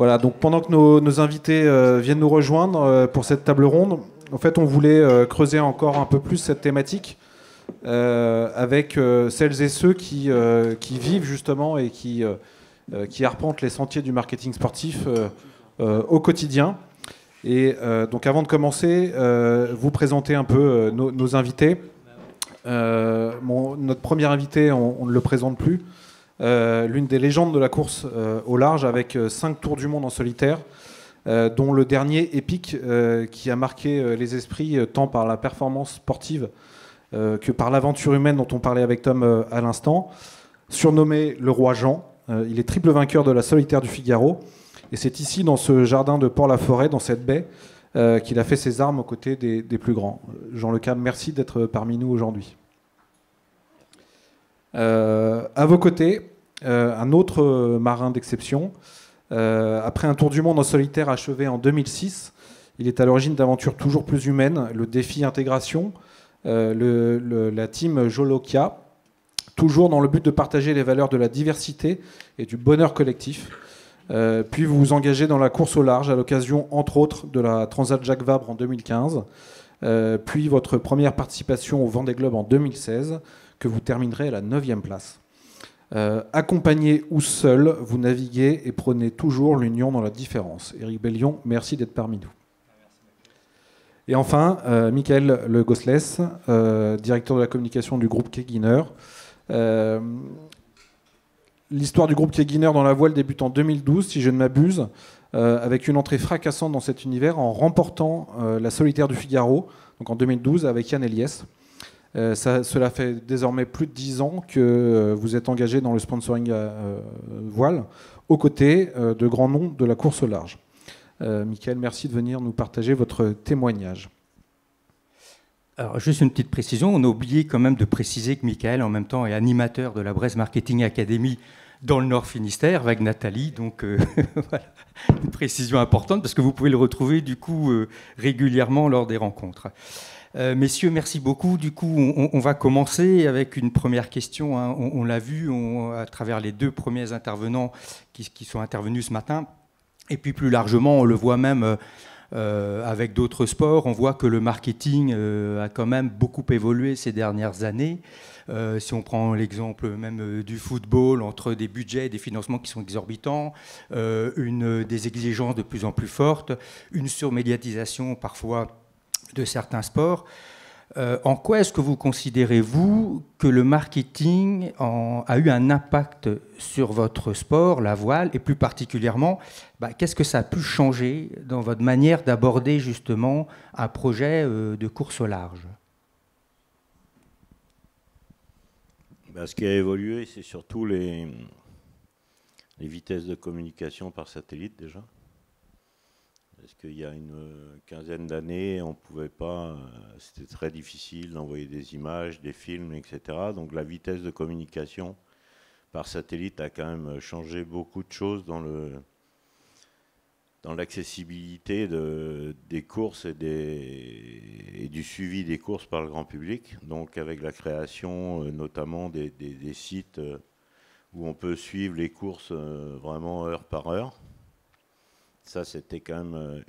Voilà, donc pendant que nos invités viennent nous rejoindre pour cette table ronde, en fait, on voulait creuser encore un peu plus cette thématique avec celles et ceux qui vivent justement et qui arpentent les sentiers du marketing sportif au quotidien. Et donc avant de commencer, vous présenter un peu nos invités. Notre premier invité, on ne le présente plus. L'une des légendes de la course au large avec 5 tours du monde en solitaire, dont le dernier épique qui a marqué les esprits tant par la performance sportive que par l'aventure humaine dont on parlait avec Tom à l'instant. Surnommé le roi Jean, il est triple vainqueur de la solitaire du Figaro, et c'est ici dans ce jardin de Port-la-Forêt, dans cette baie, qu'il a fait ses armes aux côtés des plus grands. Jean Le Cam, merci d'être parmi nous aujourd'hui. À vos côtés, un autre marin d'exception. Après un tour du monde en solitaire achevé en 2006, il est à l'origine d'aventures toujours plus humaines, le défi intégration, la team Jolokia, toujours dans le but de partager les valeurs de la diversité et du bonheur collectif. Puis vous vous engagez dans la course au large à l'occasion, entre autres, de la Transat Jacques Vabre en 2015, puis votre première participation au Vendée Globe en 2016, que vous terminerez à la 9e place. Accompagné ou seul, vous naviguez et prônez toujours l'union dans la différence. Éric Bellion, merci d'être parmi nous. Et enfin, Michael Le Goslès, directeur de la communication du groupe Keguiner. L'histoire du groupe Keguiner dans la voile débute en 2012, si je ne m'abuse, avec une entrée fracassante dans cet univers en remportant la solitaire du Figaro, donc en 2012, avec Yann Eliès. Cela fait désormais plus de 10 ans que vous êtes engagé dans le sponsoring voile, aux côtés de grands noms de la course au large. Michael, merci de venir nous partager votre témoignage. Alors, juste une petite précision, on a oublié quand même de préciser que Michael, en même temps, est animateur de la Brest Marketing Academy dans le Nord Finistère, avec Nathalie. Donc, voilà, une précision importante, parce que vous pouvez le retrouver, du coup, régulièrement lors des rencontres. Messieurs, merci beaucoup. Du coup, on va commencer avec une première question. Hein. On l'a vu à travers les 2 premiers intervenants qui sont intervenus ce matin. Et puis, plus largement, on le voit même... avec d'autres sports, on voit que le marketing a quand même beaucoup évolué ces dernières années. Si on prend l'exemple même du football, entre des budgets et des financements qui sont exorbitants, des exigences de plus en plus fortes, une surmédiatisation parfois de certains sports. En quoi est-ce que vous considérez, vous, que le marketing a eu un impact sur votre sport, la voile, et plus particulièrement, qu'est-ce que ça a pu changer dans votre manière d'aborder justement un projet de course au large? Ce qui a évolué, c'est surtout les vitesses de communication par satellite déjà. Parce qu'il y a une quinzaine d'années, on pouvait pas, c'était très difficile d'envoyer des images, des films, etc. Donc la vitesse de communication par satellite a quand même changé beaucoup de choses dans l'accessibilité des courses et du suivi des courses par le grand public. Donc avec la création notamment des sites où on peut suivre les courses vraiment heure par heure. Ça, c'était quand même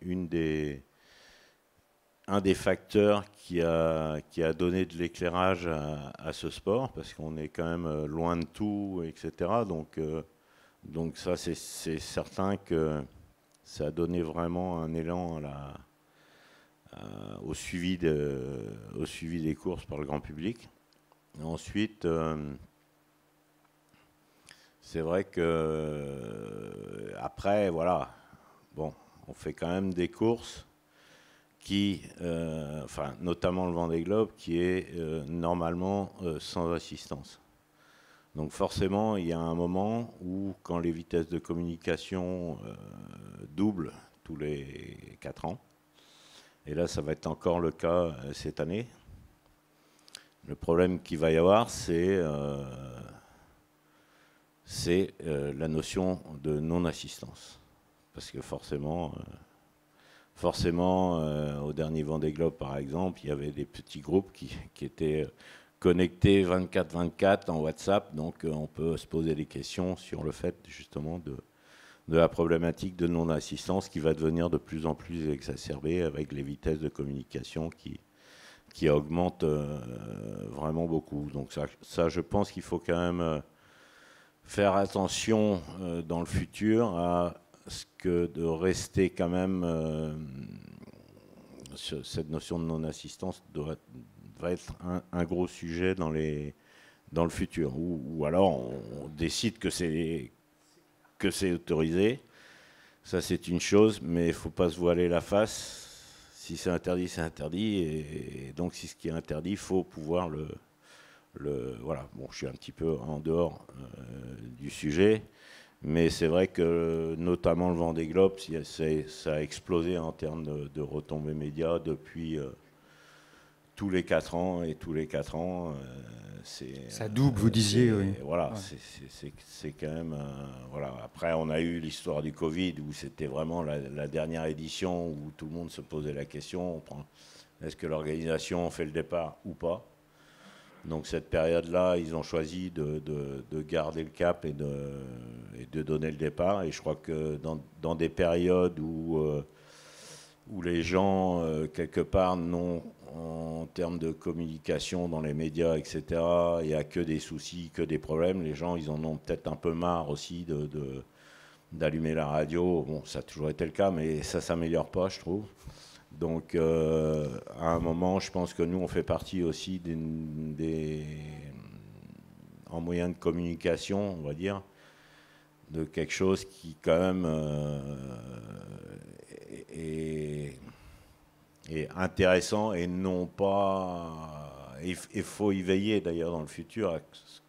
un des facteurs qui a donné de l'éclairage à ce sport, parce qu'on est quand même loin de tout, etc. Donc ça, c'est certain que ça a donné vraiment un élan au suivi des courses par le grand public. Et ensuite, c'est vrai que après, voilà. Bon, on fait quand même des courses qui, notamment le Vendée Globe, qui est normalement sans assistance. Donc forcément, il y a un moment où, quand les vitesses de communication doublent tous les 4 ans, et là ça va être encore le cas cette année, le problème qu'il va y avoir, c'est la notion de non-assistance. Parce que forcément, au dernier Vendée Globe, par exemple, il y avait des petits groupes qui étaient connectés 24/24 en WhatsApp. Donc on peut se poser des questions sur le fait justement la problématique de non-assistance qui va devenir de plus en plus exacerbée avec les vitesses de communication qui augmentent vraiment beaucoup. Donc ça, je pense qu'il faut quand même faire attention dans le futur à ce que de rester quand même... cette notion de non-assistance va être un gros sujet dans le futur. Ou alors on décide que c'est autorisé. Ça, c'est une chose, mais il ne faut pas se voiler la face. Si c'est interdit, c'est interdit. Et donc, si ce qui est interdit, il faut pouvoir voilà. Bon, je suis un petit peu en dehors du sujet. Mais c'est vrai que, notamment le Vendée Globe, ça a explosé en termes de retombées médias depuis tous les 4 ans. Et tous les 4 ans, ça double, vous disiez. Oui. Voilà, ouais. C'est quand même... voilà. Après, on a eu l'histoire du Covid, où c'était vraiment la dernière édition, où tout le monde se posait la question, est-ce que l'organisation fait le départ ou pas? Donc cette période-là, ils ont choisi de garder le cap et de donner le départ. Et je crois que dans des périodes où les gens, quelque part, n'ont, en termes de communication dans les médias, etc., il n'y a que des soucis, que des problèmes. Les gens, ils en ont peut-être un peu marre aussi d'allumer la radio. Bon, ça a toujours été le cas, mais ça ne s'améliore pas, je trouve. Donc, à un moment, je pense que nous, on fait partie aussi en moyen de communication, on va dire, de quelque chose qui, quand même, est intéressant et non pas... Il faut y veiller, d'ailleurs, dans le futur, à ce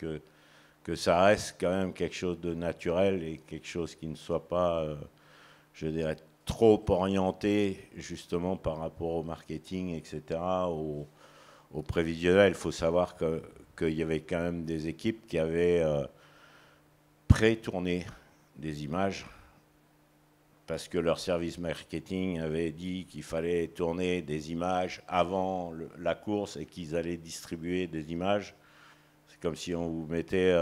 que ça reste quand même quelque chose de naturel et quelque chose qui ne soit pas, je dirais, trop orienté justement par rapport au marketing, etc., au prévisionnel. Il faut savoir qu'il y avait quand même des équipes qui avaient pré-tourné des images parce que leur service marketing avait dit qu'il fallait tourner des images avant la course et qu'ils allaient distribuer des images. C'est comme si on vous mettait...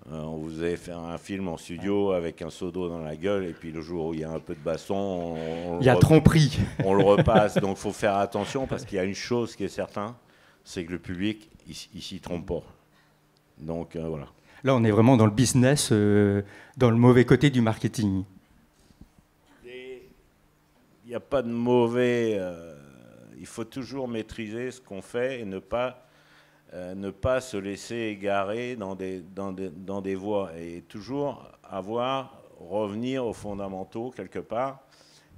on vous avait fait un film en studio avec un seau d'eau dans la gueule et puis le jour où il y a un peu de baston, il y a tromperie. On le repasse. Donc il faut faire attention parce qu'il y a une chose qui est certaine, c'est que le public, il s'y trompe pas. Donc voilà. Là, on est vraiment dans le business, dans le mauvais côté du marketing. Il n'y a pas de mauvais... il faut toujours maîtriser ce qu'on fait et ne pas se laisser égarer dans des voies et toujours revenir aux fondamentaux quelque part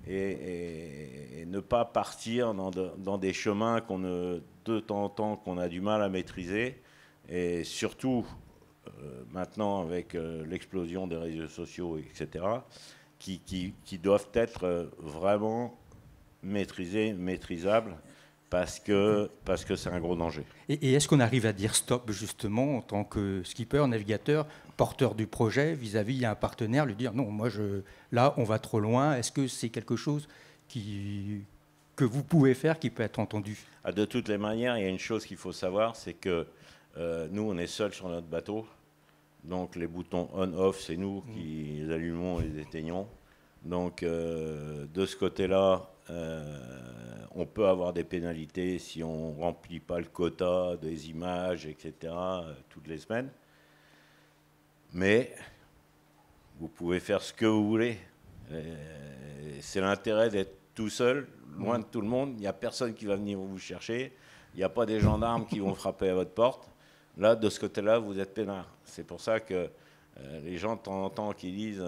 et ne pas partir dans des chemins de temps en temps qu'on a du mal à maîtriser et surtout maintenant avec l'explosion des réseaux sociaux, etc., qui doivent être vraiment maîtrisables. Parce que c'est un gros danger. Et est-ce qu'on arrive à dire stop, justement, en tant que skipper, navigateur, porteur du projet, vis-à-vis à un partenaire, lui dire non, là, on va trop loin. Est-ce que c'est quelque chose que vous pouvez faire, qui peut être entendu? De toutes les manières, il y a une chose qu'il faut savoir, c'est que nous, on est seuls sur notre bateau. Donc les boutons on-off, c'est nous qui les allumons et les éteignons. Donc de ce côté-là, on peut avoir des pénalités si on ne remplit pas le quota des images, etc., toutes les semaines. Mais vous pouvez faire ce que vous voulez. C'est l'intérêt d'être tout seul, loin de tout le monde. Il n'y a personne qui va venir vous chercher. Il n'y a pas des gendarmes qui vont frapper à votre porte. Là, de ce côté-là, vous êtes peinard. C'est pour ça que les gens, de temps en temps, qui disent...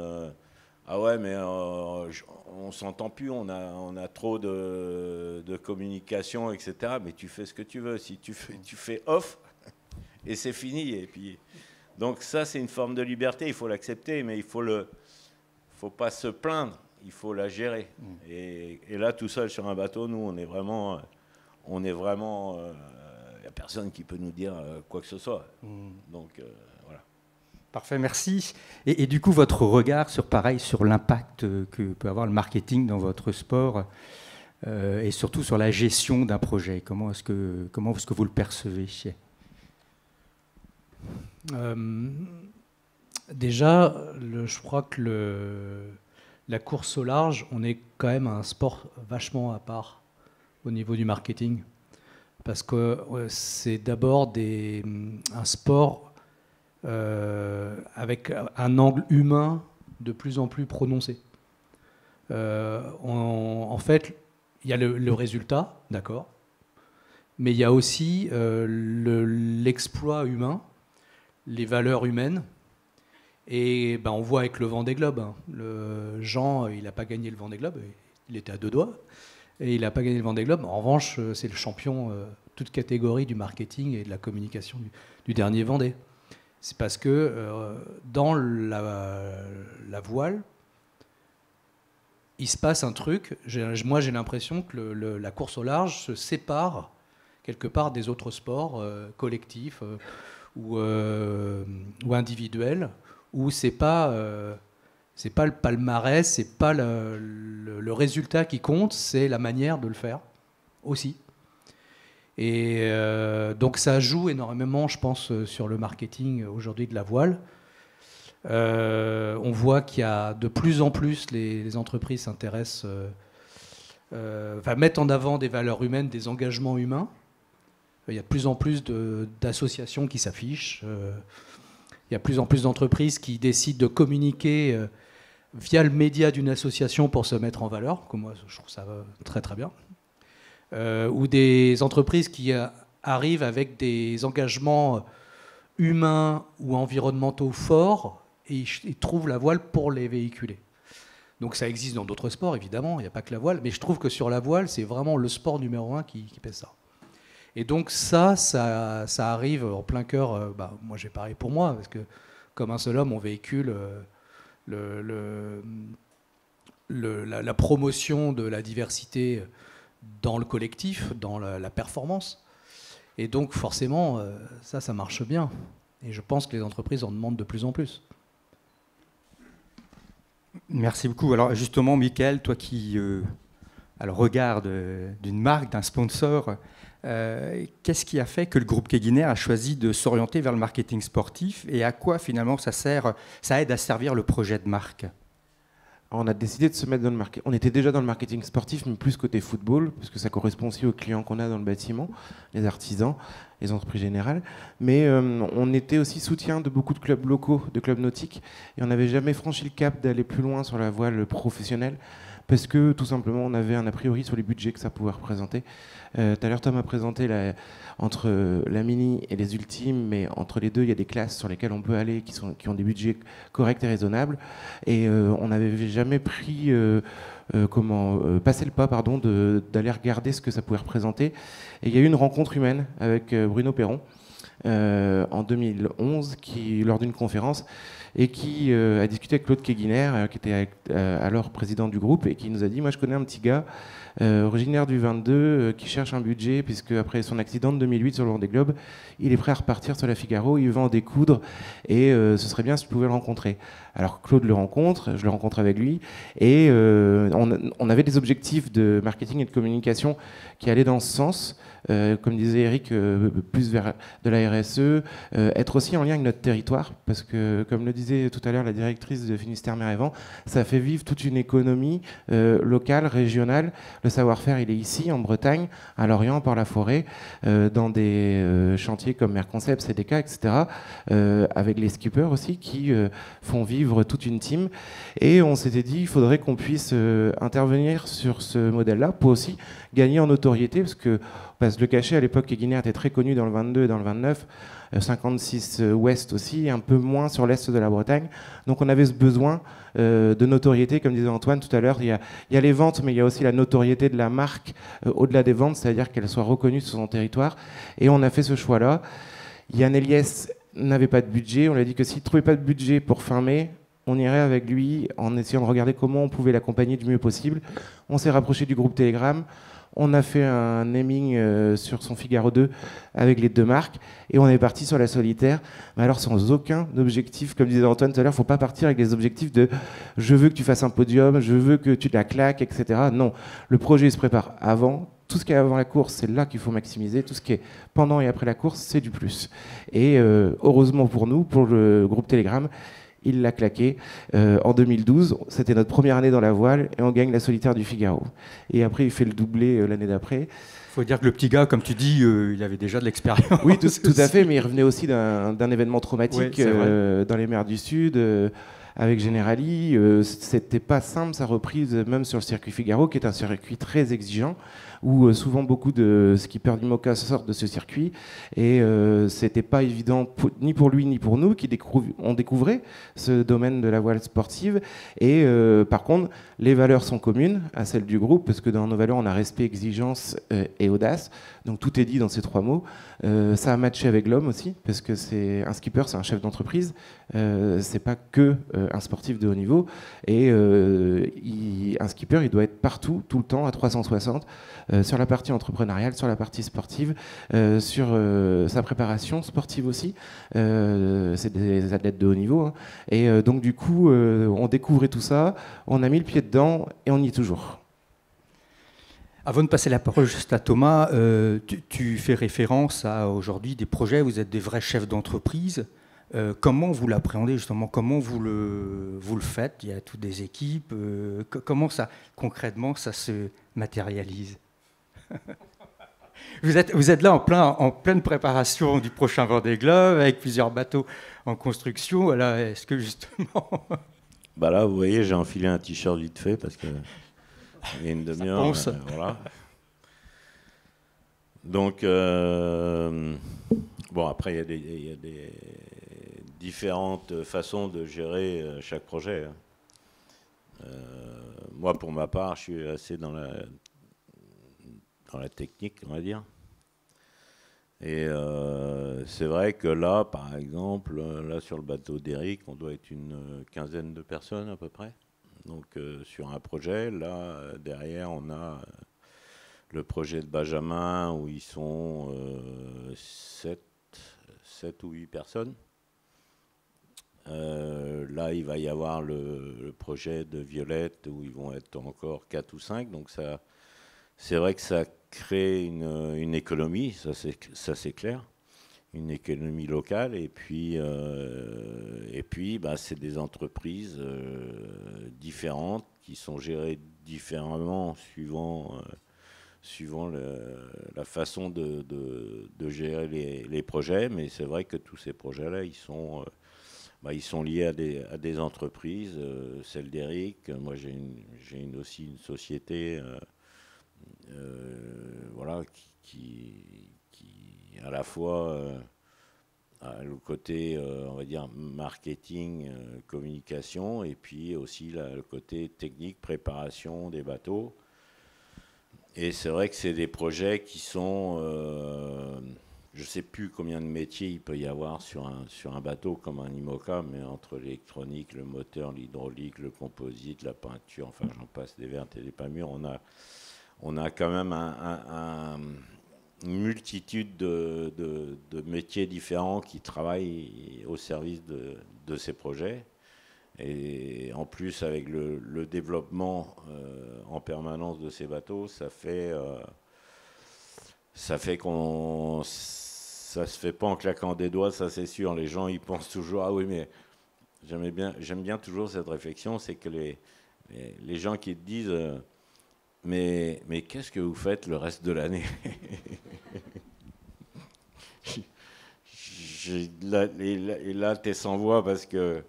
ah ouais, mais on s'entend plus, on a trop de communication, etc. Mais tu fais ce que tu veux. Si tu fais off, et c'est fini. Et puis, donc ça, c'est une forme de liberté, il faut l'accepter, mais il faut pas se plaindre, il faut la gérer. Et là, tout seul sur un bateau, nous, on est vraiment... il n'y a personne qui peut nous dire quoi que ce soit. Donc, voilà. Parfait, merci. Et du coup, votre regard sur l'impact que peut avoir le marketing dans votre sport et surtout sur la gestion d'un projet. Comment est-ce que vous le percevez? Déjà, je crois que la course au large, on est quand même un sport vachement à part au niveau du marketing. Parce que c'est d'abord un sport avec un angle humain de plus en plus prononcé. En fait, il y a le résultat, d'accord, mais il y a aussi l'exploit humain, les valeurs humaines. Et ben, on voit avec le Vendée Globe, hein. Jean, il n'a pas gagné le Vendée Globe, il était à 2 doigts, et il n'a pas gagné le Vendée Globe. En revanche, c'est le champion toute catégorie du marketing et de la communication du dernier Vendée. C'est parce que dans la voile, il se passe un truc. Moi, j'ai l'impression que la course au large se sépare quelque part des autres sports collectifs ou individuels, où c'est pas le palmarès, c'est pas le résultat qui compte, c'est la manière de le faire aussi. Et donc ça joue énormément, je pense, sur le marketing aujourd'hui de la voile. On voit qu'il y a de plus en plus les entreprises s'intéressent, mettent en avant des valeurs humaines, des engagements humains. Il y a de plus en plus d'associations qui s'affichent. Il y a de plus en plus d'entreprises qui décident de communiquer via le média d'une association pour se mettre en valeur, comme moi je trouve ça très très bien. Ou des entreprises qui arrivent avec des engagements humains ou environnementaux forts et ils trouvent la voile pour les véhiculer. Donc ça existe dans d'autres sports, évidemment, il n'y a pas que la voile, mais je trouve que sur la voile, c'est vraiment le sport numéro 1 qui pèse ça. Et donc ça arrive en plein cœur. Moi, j'ai pareil pour moi, parce que comme un seul homme, on véhicule la promotion de la diversité dans le collectif, dans la performance. Et donc forcément, ça marche bien. Et je pense que les entreprises en demandent de plus en plus. Merci beaucoup. Alors justement, Michael, toi qui regarde d'une marque, d'un sponsor, qu'est-ce qui a fait que le groupe Keguiner a choisi de s'orienter vers le marketing sportif et à quoi finalement ça aide à servir le projet de marque? On a décidé de se mettre dans le marketing. On était déjà dans le marketing sportif, mais plus côté football, parce que ça correspond aussi aux clients qu'on a dans le bâtiment, les artisans, les entreprises générales. Mais on était aussi soutien de beaucoup de clubs locaux, de clubs nautiques, et on n'avait jamais franchi le cap d'aller plus loin sur la voile professionnelle, parce que tout simplement on avait un a priori sur les budgets que ça pouvait représenter. Tout à l'heure Tom a présenté entre la mini et les ultimes, mais entre les deux il y a des classes sur lesquelles on peut aller qui ont des budgets corrects et raisonnables, et on n'avait jamais pris passer le pas d'aller regarder ce que ça pouvait représenter. Et il y a eu une rencontre humaine avec Bruno Perron en 2011 lors d'une conférence, et qui a discuté avec Claude Keguiner, qui était alors président du groupe, et qui nous a dit: moi je connais un petit gars originaire du 22 qui cherche un budget, puisque après son accident de 2008 sur le Vendée Globe, il est prêt à repartir sur la Figaro, il veut en découdre, et ce serait bien si tu pouvais le rencontrer. Alors Claude le rencontre, je le rencontre avec lui, et on avait des objectifs de marketing et de communication qui allaient dans ce sens. Comme disait Eric, plus vers de la RSE, être aussi en lien avec notre territoire, parce que, comme le disait tout à l'heure la directrice de Finistère Mer et Vent, ça fait vivre toute une économie locale, régionale. Le savoir-faire, il est ici, en Bretagne, à Lorient, par la forêt, dans des chantiers comme Merconcept, CDK, etc., avec les skippers aussi, qui font vivre toute une team. Et on s'était dit, il faudrait qu'on puisse intervenir sur ce modèle-là pour aussi gagner en notoriété, parce que le cachet, à l'époque, Keguiner était très connu dans le 22 et dans le 29, 56 ouest aussi, un peu moins sur l'est de la Bretagne. Donc on avait ce besoin de notoriété, comme disait Antoine tout à l'heure. Il y a les ventes, mais il y a aussi la notoriété de la marque au-delà des ventes, c'est-à-dire qu'elle soit reconnue sur son territoire. Et on a fait ce choix-là. Yann Eliès n'avait pas de budget. On lui a dit que s'il ne trouvait pas de budget pour fin mai, on irait avec lui en essayant de regarder comment on pouvait l'accompagner du mieux possible. On s'est rapproché du groupe Telegram. On a fait un naming sur son Figaro 2 avec les deux marques, et on est parti sur la solitaire, mais alors sans aucun objectif. Comme disait Antoine tout à l'heure, il ne faut pas partir avec des objectifs de « je veux que tu fasses un podium, je veux que tu te la claques », etc. Non, le projet se prépare avant. Tout ce qui est avant la course, c'est là qu'il faut maximiser. Tout ce qui est pendant et après la course, c'est du plus. Et heureusement pour nous, pour le groupe Telegram, il l'a claqué. En 2012, c'était notre première année dans la voile et on gagne la solitaire du Figaro. Et après, il fait le doublé l'année d'après. Il faut dire que le petit gars, comme tu dis, il avait déjà de l'expérience. Oui, tout à fait, mais il revenait aussi d'un événement traumatique dans les mers du Sud, avec Generali. C'était pas simple sa reprise, même sur le circuit Figaro, qui est un circuit très exigeant, où souvent beaucoup de skippers d'IMOCA sortent de ce circuit. Et c'était pas évident ni pour lui ni pour nous, qui on découvrait ce domaine de la voile sportive. Et par contre, les valeurs sont communes à celles du groupe, parce que dans nos valeurs, on a respect, exigence et audace. Donc tout est dit dans ces 3 mots. Ça a matché avec l'homme aussi, parce que c'est un skipper, c'est un chef d'entreprise. C'est pas que un sportif de haut niveau. Et un skipper, il doit être partout, tout le temps, à 360, sur la partie entrepreneuriale, sur la partie sportive, sur sa préparation sportive aussi. C'est des athlètes de haut niveau. Hein. Et donc du coup, on découvrait tout ça, on a mis le pied dedans et on y est toujours. Avant de passer la parole juste à Thomas, tu fais référence à aujourd'hui des projets, vous êtes des vrais chefs d'entreprise. Comment vous l'appréhendez justement? Comment vous le faites? Il y a toutes des équipes. Comment ça, concrètement, ça se matérialise? Vous êtes là en pleine préparation du prochain Vendée Globe, avec plusieurs bateaux en construction. Voilà, est-ce que justement... Bah là, vous voyez, j'ai enfilé un t-shirt vite fait parce que il y a une demi-heure. Voilà. Donc, bon, après, il y a des différentes façons de gérer chaque projet. Moi, pour ma part, je suis assez dans la technique, on va dire. Et c'est vrai que là, par exemple, là sur le bateau d'Eric, on doit être une quinzaine de personnes à peu près. Donc sur un projet, là, derrière, on a le projet de Benjamin où ils sont 7 ou 8 personnes. Là, il va y avoir le projet de Violette où ils vont être encore 4 ou 5. Donc ça, c'est vrai que ça crée une économie, ça c'est clair, une économie locale. Et puis bah, c'est des entreprises différentes qui sont gérées différemment suivant la façon de gérer les projets. Mais c'est vrai que tous ces projets-là, ils sont liés à des entreprises. Celle d'Eric, moi j'ai aussi une société voilà, qui à la fois a le côté, on va dire, marketing, communication, et puis aussi le côté technique, préparation des bateaux. Et c'est vrai que c'est des projets qui sont... je ne sais plus combien de métiers il peut y avoir sur un bateau comme un IMOCA, mais entre l'électronique, le moteur, l'hydraulique, le composite, la peinture, enfin j'en passe des vertes et des pas mûres, on a quand même une multitude de métiers différents qui travaillent au service de ces projets. Et en plus, avec le développement en permanence de ces bateaux, ça fait qu'on... Ça se fait pas en claquant des doigts, ça c'est sûr. Les gens, ils pensent toujours, ah oui, mais j'aime bien toujours cette réflexion, c'est que les gens qui te disent... Mais qu'est-ce que vous faites le reste de l'année? Et là, tu es sans voix parce que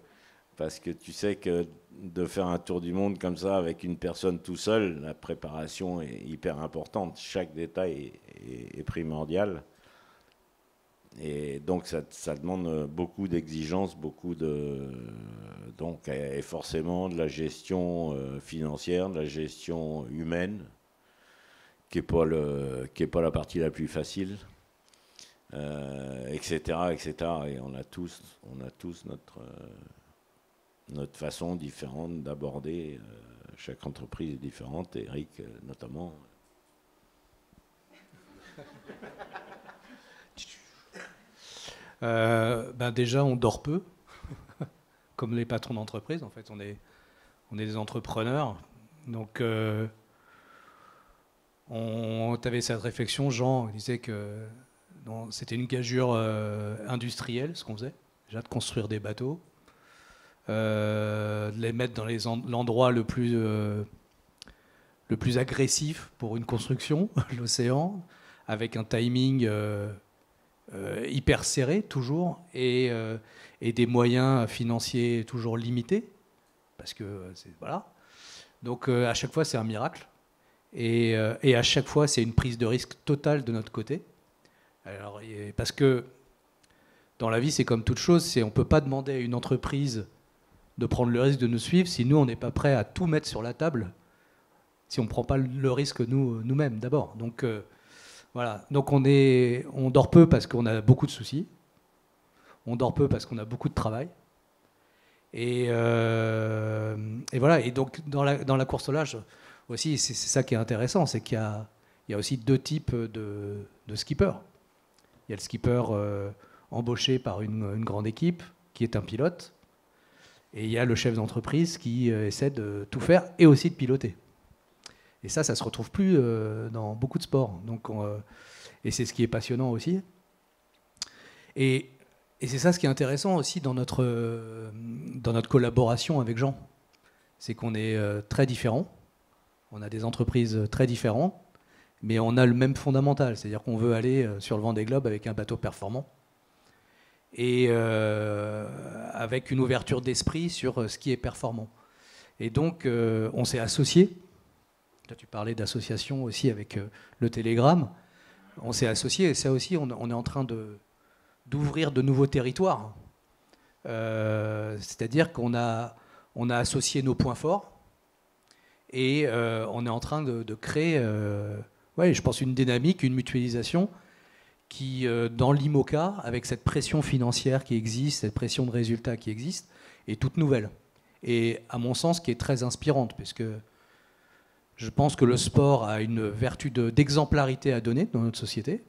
tu sais que de faire un tour du monde comme ça avec une personne tout seul, la préparation est hyper importante. Chaque détail est primordial. Et donc ça demande beaucoup d'exigences, et forcément de la gestion financière, de la gestion humaine, qui est pas la partie la plus facile, etc., etc. Et on a tous notre façon différente d'aborder. Chaque entreprise est différente, et Eric notamment. Déjà, on dort peu, comme les patrons d'entreprise. En fait, on est des entrepreneurs. Donc, tu avais cette réflexion, Jean disait que c'était une gageure industrielle, ce qu'on faisait, déjà de construire des bateaux. de les mettre dans l'endroit le plus agressif pour une construction, l'océan, avec un timing hyper serré toujours, et des moyens financiers toujours limités, parce que voilà. Donc à chaque fois c'est un miracle, et à chaque fois c'est une prise de risque totale de notre côté. Alors, parce que dans la vie c'est comme toute chose, on ne peut pas demander à une entreprise de prendre le risque de nous suivre si nous on n'est pas prêt à tout mettre sur la table, si on ne prend pas le risque nous-mêmes d'abord. Donc voilà, donc on dort peu parce qu'on a beaucoup de soucis, on dort peu parce qu'on a beaucoup de travail, et voilà. Et donc dans la course au large aussi, c'est ça qui est intéressant, c'est qu'il y a aussi deux types de skippers. Il y a le skipper embauché par une grande équipe qui est un pilote, et il y a le chef d'entreprise qui essaie de tout faire et aussi de piloter. Et ça se retrouve plus dans beaucoup de sports. Donc et c'est ce qui est passionnant aussi. Et c'est ça ce qui est intéressant aussi dans notre collaboration avec Jean. C'est qu'on est très différents. On a des entreprises très différentes, mais on a le même fondamental. C'est-à-dire qu'on veut aller sur le Vendée Globe avec un bateau performant et avec une ouverture d'esprit sur ce qui est performant. Et donc on s'est associés. Là, tu parlais d'association aussi avec le Télégramme. On s'est associés, et ça aussi, on est en train d'ouvrir de nouveaux territoires. C'est-à-dire qu'on a associé nos points forts, et on est en train de créer, je pense, une dynamique, une mutualisation qui, dans l'IMOCA, avec cette pression financière qui existe, cette pression de résultats qui existe, est toute nouvelle. Et à mon sens, qui est très inspirante, puisque je pense que le sport a une vertu d'exemplarité à donner dans notre société.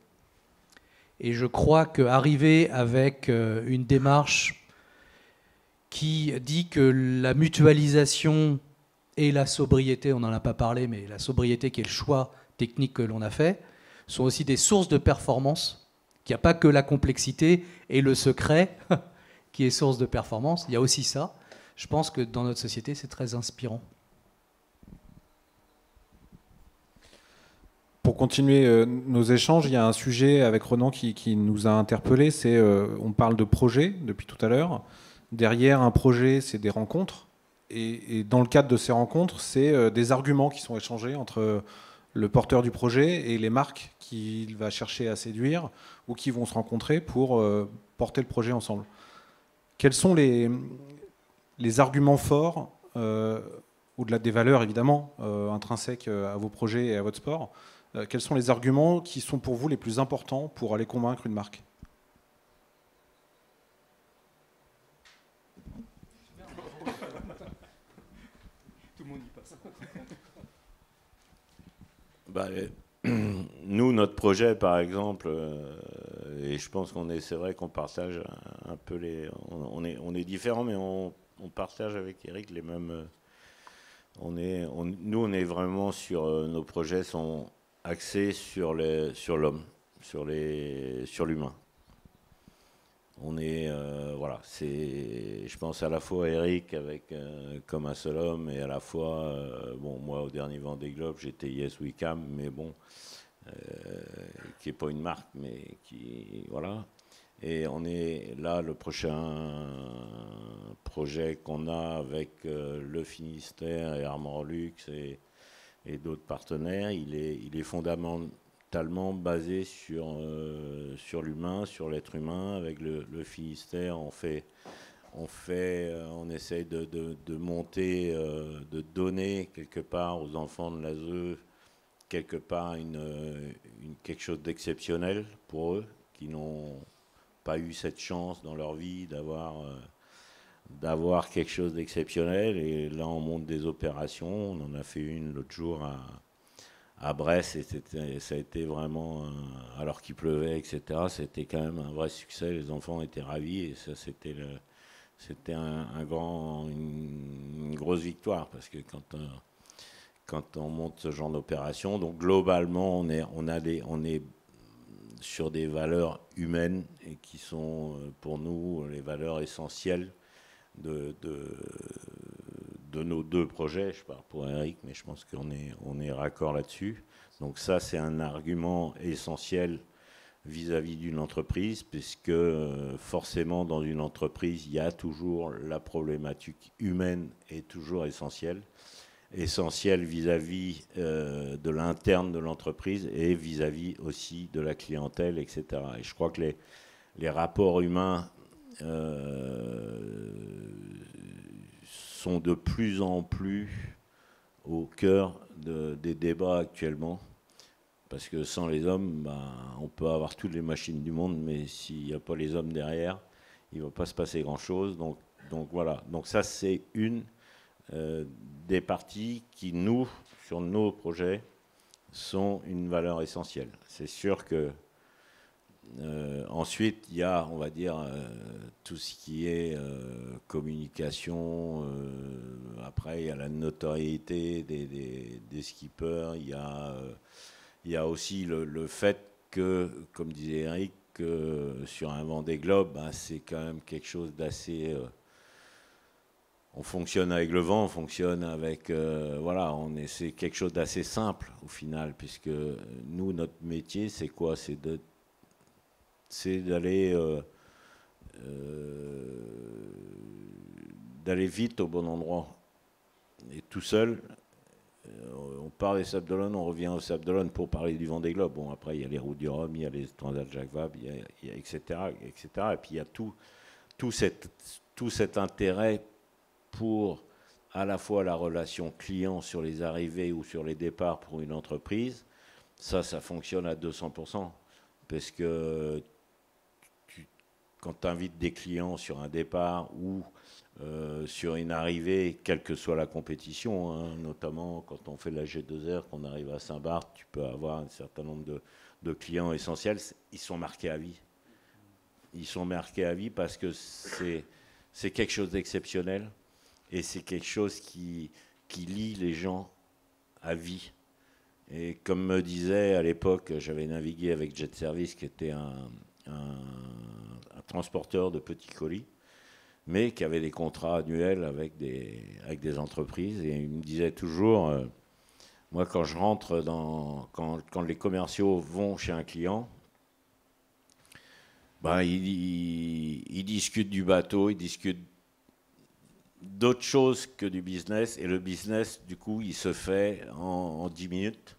Et je crois qu'arriver avec une démarche qui dit que la mutualisation et la sobriété, on n'en a pas parlé, mais la sobriété qui est le choix technique que l'on a fait, sont aussi des sources de performance, qu'il n'y a pas que la complexité et le secret qui est source de performance, il y a aussi ça. Je pense que dans notre société, c'est très inspirant. Pour continuer nos échanges, il y a un sujet avec Ronan qui nous a interpellés, c'est on parle de projet depuis tout à l'heure. Derrière un projet, c'est des rencontres. Et dans le cadre de ces rencontres, c'est des arguments qui sont échangés entre le porteur du projet et les marques qu'il va chercher à séduire ou qui vont se rencontrer pour porter le projet ensemble. Quels sont les arguments forts, au-delà des valeurs évidemment, intrinsèques à vos projets et à votre sport, quels sont les arguments qui sont pour vous les plus importants pour aller convaincre une marque ? Tout le monde y passe. Nous, notre projet, par exemple, et je pense c'est vrai qu'on partage un peu on est différents, mais on partage avec Eric les mêmes. Nous, on est vraiment sur nos projets sont axés sur l'homme, sur l'humain. On est je pense à la fois Eric avec comme un seul homme, et à la fois moi au dernier Vendée Globe j'étais Yes We Can, mais qui est pas une marque, mais qui voilà. Et on est là, le prochain projet qu'on a avec le Finistère et Armor Luxe et d'autres partenaires, il est fondamentalement basé sur l'humain, sur l'être humain. Avec le Finistère, on essaye de monter, de donner quelque part aux enfants de l'ASE quelque part quelque chose d'exceptionnel pour eux, qui n'ont pas eu cette chance dans leur vie d'avoir quelque chose d'exceptionnel. Et là, on monte des opérations. On en a fait une l'autre jour à Brest, et ça a été vraiment, alors qu'il pleuvait, etc., c'était quand même un vrai succès. Les enfants étaient ravis, et ça, c'était une grosse victoire, parce que quand on monte ce genre d'opération, donc globalement, on est sur des valeurs humaines, et qui sont pour nous les valeurs essentielles de nos deux projets. Je parle pour Eric, mais je pense qu'on est raccord là-dessus. Donc ça, c'est un argument essentiel vis-à-vis d'une entreprise, puisque forcément, dans une entreprise, il y a toujours la problématique humaine est toujours essentielle. Essentielle vis-à-vis de l'interne de l'entreprise et vis-à-vis aussi de la clientèle, etc. Et je crois que les rapports humains sont de plus en plus au cœur des débats actuellement. Parce que sans les hommes, on peut avoir toutes les machines du monde, mais s'il n'y a pas les hommes derrière, il ne va pas se passer grand-chose. Donc voilà. Donc ça, c'est une des parties qui, nous, sur nos projets, sont une valeur essentielle. C'est sûr que ensuite, il y a, on va dire, tout ce qui est communication. Après, il y a la notoriété des skippers. Il y a aussi le fait que, comme disait Eric, que sur un Vendée Globe, c'est quand même quelque chose d'assez... on fonctionne avec le vent, on fonctionne avec... voilà, c'est quelque chose d'assez simple au final, puisque nous, notre métier, c'est quoi? C'est d'aller vite au bon endroit. Et tout seul, on part des Sables d'Olonne, on revient aux Sables d'Olonne pour parler du Vendée Globe. Bon, après, il y a les routes du Rhum, il y a les Transat Jacques Vabre, il y a etc., etc. Et puis, il y a tout cet intérêt pour à la fois la relation client sur les arrivées ou sur les départs pour une entreprise. Ça fonctionne à 200%. Parce que quand tu invites des clients sur un départ ou sur une arrivée, quelle que soit la compétition, notamment quand on fait la G2R, qu'on arrive à Saint-Barth, tu peux avoir un certain nombre de clients essentiels, ils sont marqués à vie. Ils sont marqués à vie parce que c'est quelque chose d'exceptionnel et c'est quelque chose qui lie les gens à vie. Et comme me disait à l'époque, j'avais navigué avec Jet Service, qui était un transporteur de petits colis, mais qui avait des contrats annuels avec des entreprises. Et il me disait toujours, moi quand je rentre quand les commerciaux vont chez un client, ils discutent du bateau, ils discutent d'autres choses que du business. Et le business, du coup, il se fait en 10 minutes.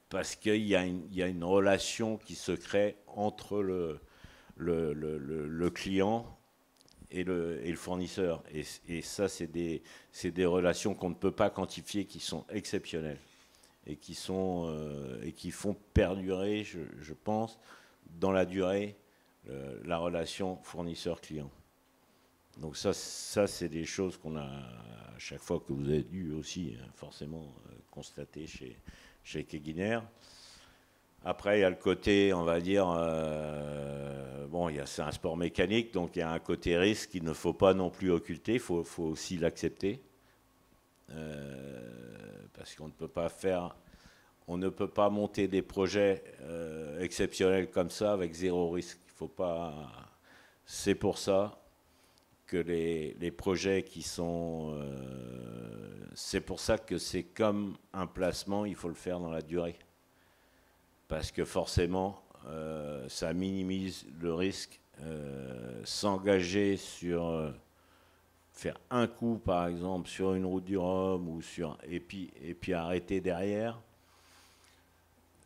Parce qu'il y a une relation qui se crée entre le client et le fournisseur. Et ça, c'est des relations qu'on ne peut pas quantifier, qui sont exceptionnelles et qui font perdurer, je pense, dans la durée, la relation fournisseur-client. Donc ça c'est des choses qu'on a, à chaque fois que vous avez dû aussi forcément constater chez Keguiner. Après, il y a le côté, on va dire, c'est un sport mécanique, donc il y a un côté risque qu'il ne faut pas non plus occulter, il faut aussi l'accepter. Parce qu'on ne peut pas monter des projets exceptionnels comme ça avec zéro risque. Il faut pas. C'est pour ça que les projets qui sont... c'est pour ça que c'est comme un placement, il faut le faire dans la durée. Parce que forcément, ça minimise le risque. S'engager sur... faire un coup, par exemple, sur une route du Rhum, et puis arrêter derrière,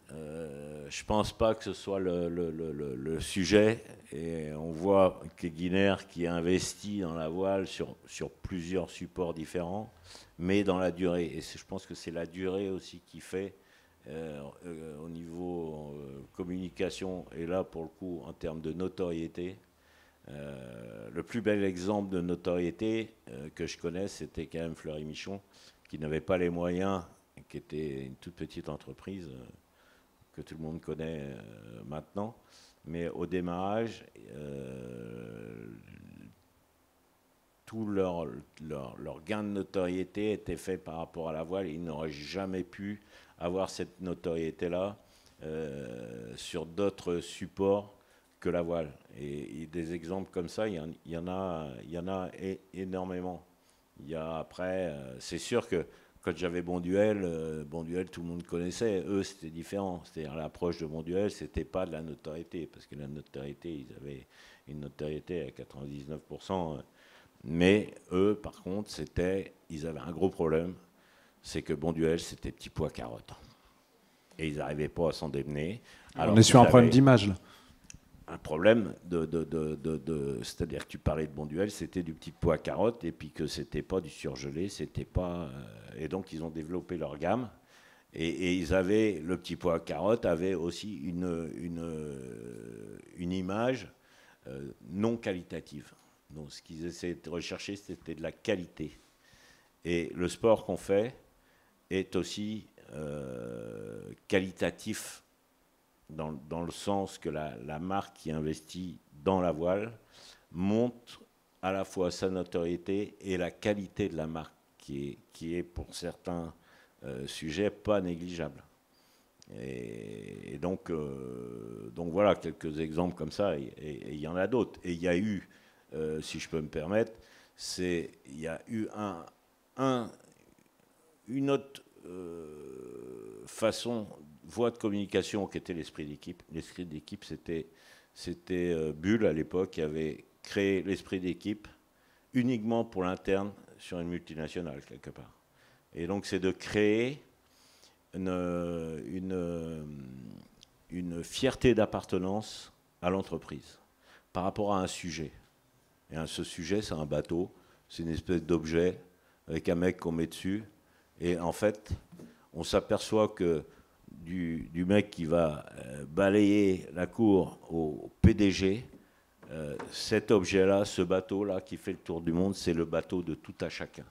je ne pense pas que ce soit le sujet. Et on voit Keguiner qui investit dans la voile sur plusieurs supports différents, mais dans la durée. Et je pense que c'est la durée aussi qui fait, au niveau communication, et là, pour le coup, en termes de notoriété, le plus bel exemple de notoriété que je connaisse, c'était quand même Fleury Michon, qui n'avait pas les moyens, qui était une toute petite entreprise que tout le monde connaît maintenant. Mais au démarrage, tout leur gain de notoriété était fait par rapport à la voile. Ils n'auraient jamais pu avoir cette notoriété-là sur d'autres supports que la voile. Et des exemples comme ça, il y en a énormément. Après, c'est sûr que quand j'avais Bonduelle, tout le monde connaissait. Eux, c'était différent. C'est-à-dire l'approche de Bonduelle, c'était pas de la notoriété, parce que la notoriété, ils avaient une notoriété à 99%. Mais eux, par contre, ils avaient un gros problème, c'est que Bonduelle, c'était petit pois carotte. Et ils n'arrivaient pas à s'en démener. On est sur un problème d'image, là. Un problème c'est-à-dire que tu parlais de Bonduelle, c'était du petit pois carotte, et puis que c'était pas du surgelé, c'était pas... et donc, ils ont développé leur gamme. Et ils avaient, le petit pois carotte avait aussi une image non qualitative. Donc, ce qu'ils essayaient de rechercher, c'était de la qualité. Et le sport qu'on fait est aussi qualitatif dans le sens que la marque qui investit dans la voile montre à la fois sa notoriété et la qualité de la marque, qui est pour certains sujets pas négligeable. Et donc voilà, quelques exemples comme ça, et il y en a d'autres. Et il y a eu, si je peux me permettre, il y a eu une autre voie de communication qui était l'esprit d'équipe. L'esprit d'équipe, c'était Bull à l'époque qui avait créé l'esprit d'équipe uniquement pour l'interne sur une multinationale quelque part. Et donc c'est de créer une fierté d'appartenance à l'entreprise par rapport à un sujet. Et ce sujet, c'est un bateau, c'est une espèce d'objet avec un mec qu'on met dessus. Et en fait, on s'aperçoit que du mec qui va balayer la cour au PDG, cet objet-là, ce bateau-là qui fait le tour du monde, c'est le bateau de tout à chacun.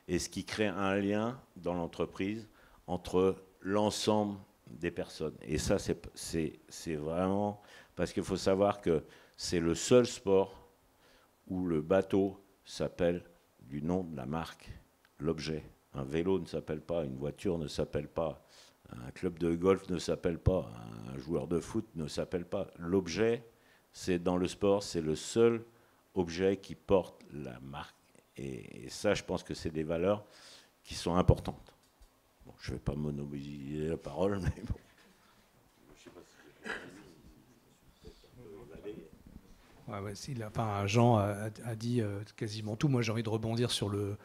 Et ce qui crée un lien dans l'entreprise entre l'ensemble des personnes. Et ça, c'est vraiment... Parce qu'il faut savoir que c'est le seul sport où le bateau s'appelle du nom de la marque, l'objet. Un vélo ne s'appelle pas, une voiture ne s'appelle pas, un club de golf ne s'appelle pas, un joueur de foot ne s'appelle pas. L'objet, c'est dans le sport, c'est le seul objet qui porte la marque. Et ça, je pense que c'est des valeurs qui sont importantes. Bon, je ne vais pas monopoliser la parole, mais bon. Jean a dit quasiment tout. Moi, j'ai envie de rebondir sur le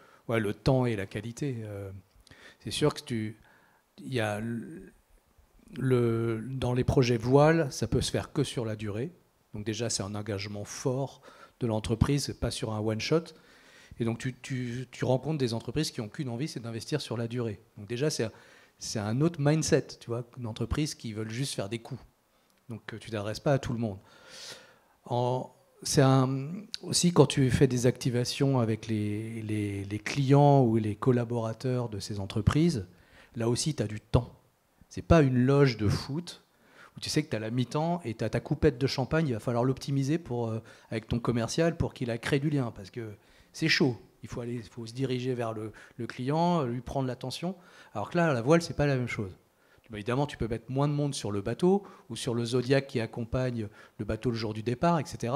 temps et la qualité. C'est sûr que dans les projets voile, ça peut se faire que sur la durée. Donc déjà, c'est un engagement fort de l'entreprise, pas sur un one-shot. Et donc, tu rencontres des entreprises qui n'ont qu'une envie, c'est d'investir sur la durée. Donc déjà, c'est un autre mindset, tu vois, une entreprise qui veut juste faire des coups. Donc, tu ne t'adresses pas à tout le monde. Aussi, quand tu fais des activations avec les clients ou les collaborateurs de ces entreprises, là aussi, tu as du temps. Ce n'est pas une loge de foot où tu sais que tu as la mi-temps et tu as ta coupette de champagne, il va falloir l'optimiser avec ton commercial pour qu'il crée du lien, parce que c'est chaud. Il faut se diriger vers le client, lui prendre l'attention. Alors que là, à la voile, ce n'est pas la même chose. Évidemment, tu peux mettre moins de monde sur le bateau ou sur le Zodiac qui accompagne le bateau le jour du départ, etc.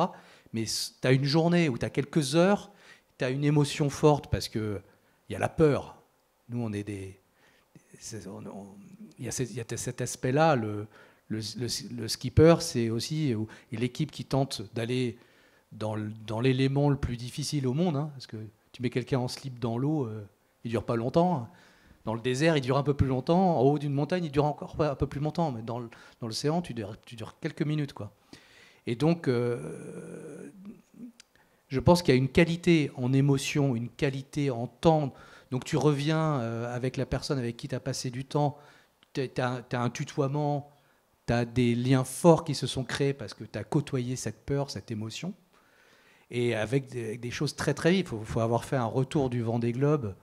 Mais tu as une journée où tu as quelques heures, tu as une émotion forte parce qu'il y a la peur. Nous, on est des... Il y a cet aspect-là. Le skipper, c'est aussi l'équipe qui tente d'aller dans l'élément le plus difficile au monde. Hein, parce que tu mets quelqu'un en slip dans l'eau, il ne dure pas longtemps. Dans le désert, il dure un peu plus longtemps. En haut d'une montagne, il dure encore un peu plus longtemps. Mais dans l'océan, tu dures quelques minutes, quoi. Et donc, je pense qu'il y a une qualité en émotion, une qualité en temps. Donc, tu reviens avec la personne avec qui tu as passé du temps. Tu as un tutoiement. Tu as des liens forts qui se sont créés parce que tu as côtoyé cette peur, cette émotion. Et avec des choses très, très vite. Il faut avoir fait un retour du Vendée Globe.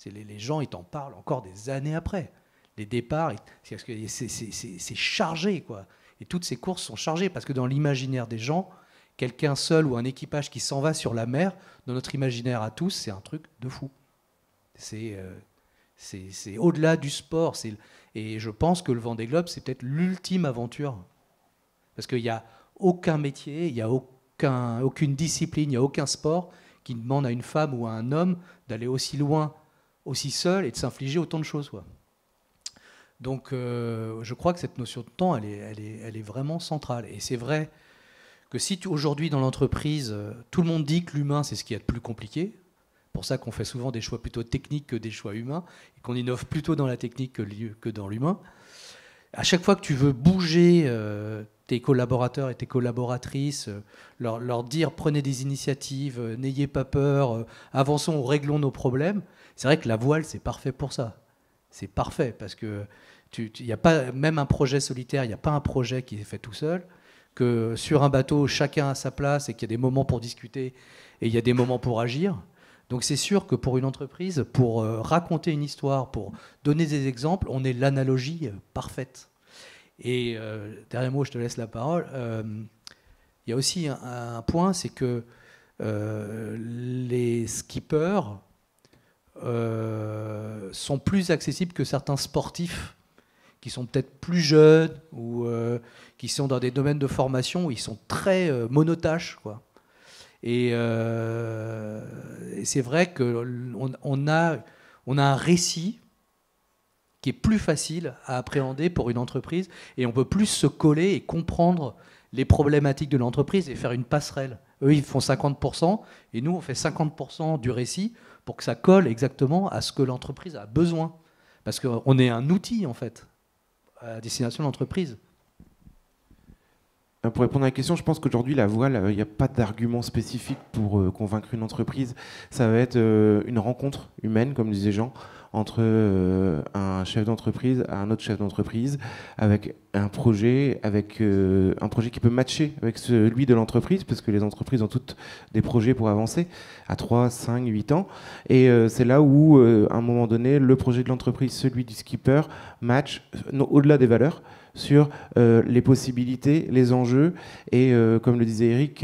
Les gens, ils t'en parlent encore des années après. Les départs, c'est chargé, quoi. Et toutes ces courses sont chargées parce que dans l'imaginaire des gens, quelqu'un seul ou un équipage qui s'en va sur la mer, dans notre imaginaire à tous, c'est un truc de fou. C'est au-delà du sport. Et je pense que le Vendée Globe, c'est peut-être l'ultime aventure. Parce qu'il y a aucun métier, il n'y a aucune discipline, il n'y a aucun sport qui demande à une femme ou à un homme d'aller aussi loin, aussi seul et de s'infliger autant de choses, quoi. Donc je crois que cette notion de temps, elle est vraiment centrale. Et c'est vrai que si aujourd'hui dans l'entreprise, tout le monde dit que l'humain, c'est ce qui est le plus compliqué, pour ça qu'on fait souvent des choix plutôt techniques que des choix humains, et qu'on innove plutôt dans la technique que dans l'humain, à chaque fois que tu veux bouger tes collaborateurs et tes collaboratrices, leur dire prenez des initiatives, n'ayez pas peur, avançons, réglons nos problèmes, c'est vrai que la voile, c'est parfait pour ça. C'est parfait, parce que il n'y a pas, même un projet solitaire, il n'y a pas un projet qui est fait tout seul, que sur un bateau, chacun a sa place et qu'il y a des moments pour discuter et il y a des moments pour agir. Donc c'est sûr que pour une entreprise, pour raconter une histoire, pour donner des exemples, on est l'analogie parfaite. Et derrière moi, je te laisse la parole. Il y a aussi un point, c'est que les skippers sont plus accessibles que certains sportifs qui sont peut-être plus jeunes ou qui sont dans des domaines de formation où ils sont très monotâches, quoi. Et c'est vrai qu'on a un récit qui est plus facile à appréhender pour une entreprise et on peut plus se coller et comprendre les problématiques de l'entreprise et faire une passerelle. Eux, ils font 50% et nous, on fait 50% du récit pour que ça colle exactement à ce que l'entreprise a besoin. Parce qu'on est un outil, en fait, à destination de l'entreprise. Pour répondre à la question, je pense qu'aujourd'hui, la voile, il n'y a pas d'argument spécifique pour convaincre une entreprise. Ça va être une rencontre humaine, comme disait Jean, entre un chef d'entreprise à un autre chef d'entreprise, avec un projet qui peut matcher avec celui de l'entreprise, parce que les entreprises ont toutes des projets pour avancer à 3, 5, 8 ans. Et c'est là où, à un moment donné, le projet de l'entreprise, celui du skipper, match au-delà des valeurs, sur les possibilités, les enjeux, et comme le disait Eric,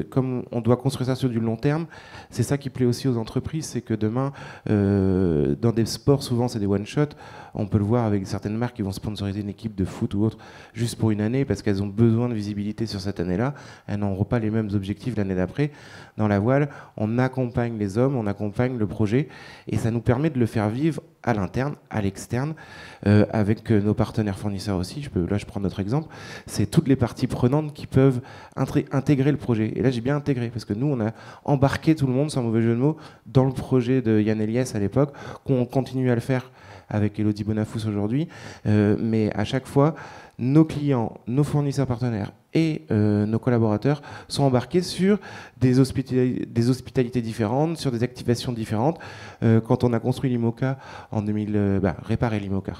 comme on doit construire ça sur du long terme, c'est ça qui plaît aussi aux entreprises, c'est que demain, dans des sports, souvent c'est des one-shot, on peut le voir avec certaines marques qui vont sponsoriser une équipe de foot ou autre juste pour une année parce qu'elles ont besoin de visibilité sur cette année-là, elles n'auront pas les mêmes objectifs l'année d'après. Dans la voile, on accompagne les hommes, on accompagne le projet, et ça nous permet de le faire vivre à l'interne, à l'externe, avec nos partenaires fournisseurs aussi. Là, je prends notre exemple. C'est toutes les parties prenantes qui peuvent intégrer le projet. Et là, j'ai bien intégré, parce que nous, on a embarqué tout le monde, sans mauvais jeu de mots, dans le projet de Yann Eliès à l'époque, qu'on continue à le faire avec Elodie Bonafous aujourd'hui. Mais à chaque fois, nos clients, nos fournisseurs partenaires et nos collaborateurs sont embarqués sur des hospitalités différentes, sur des activations différentes. Quand on a construit l'IMOCA en 2000, réparé l'IMOCA,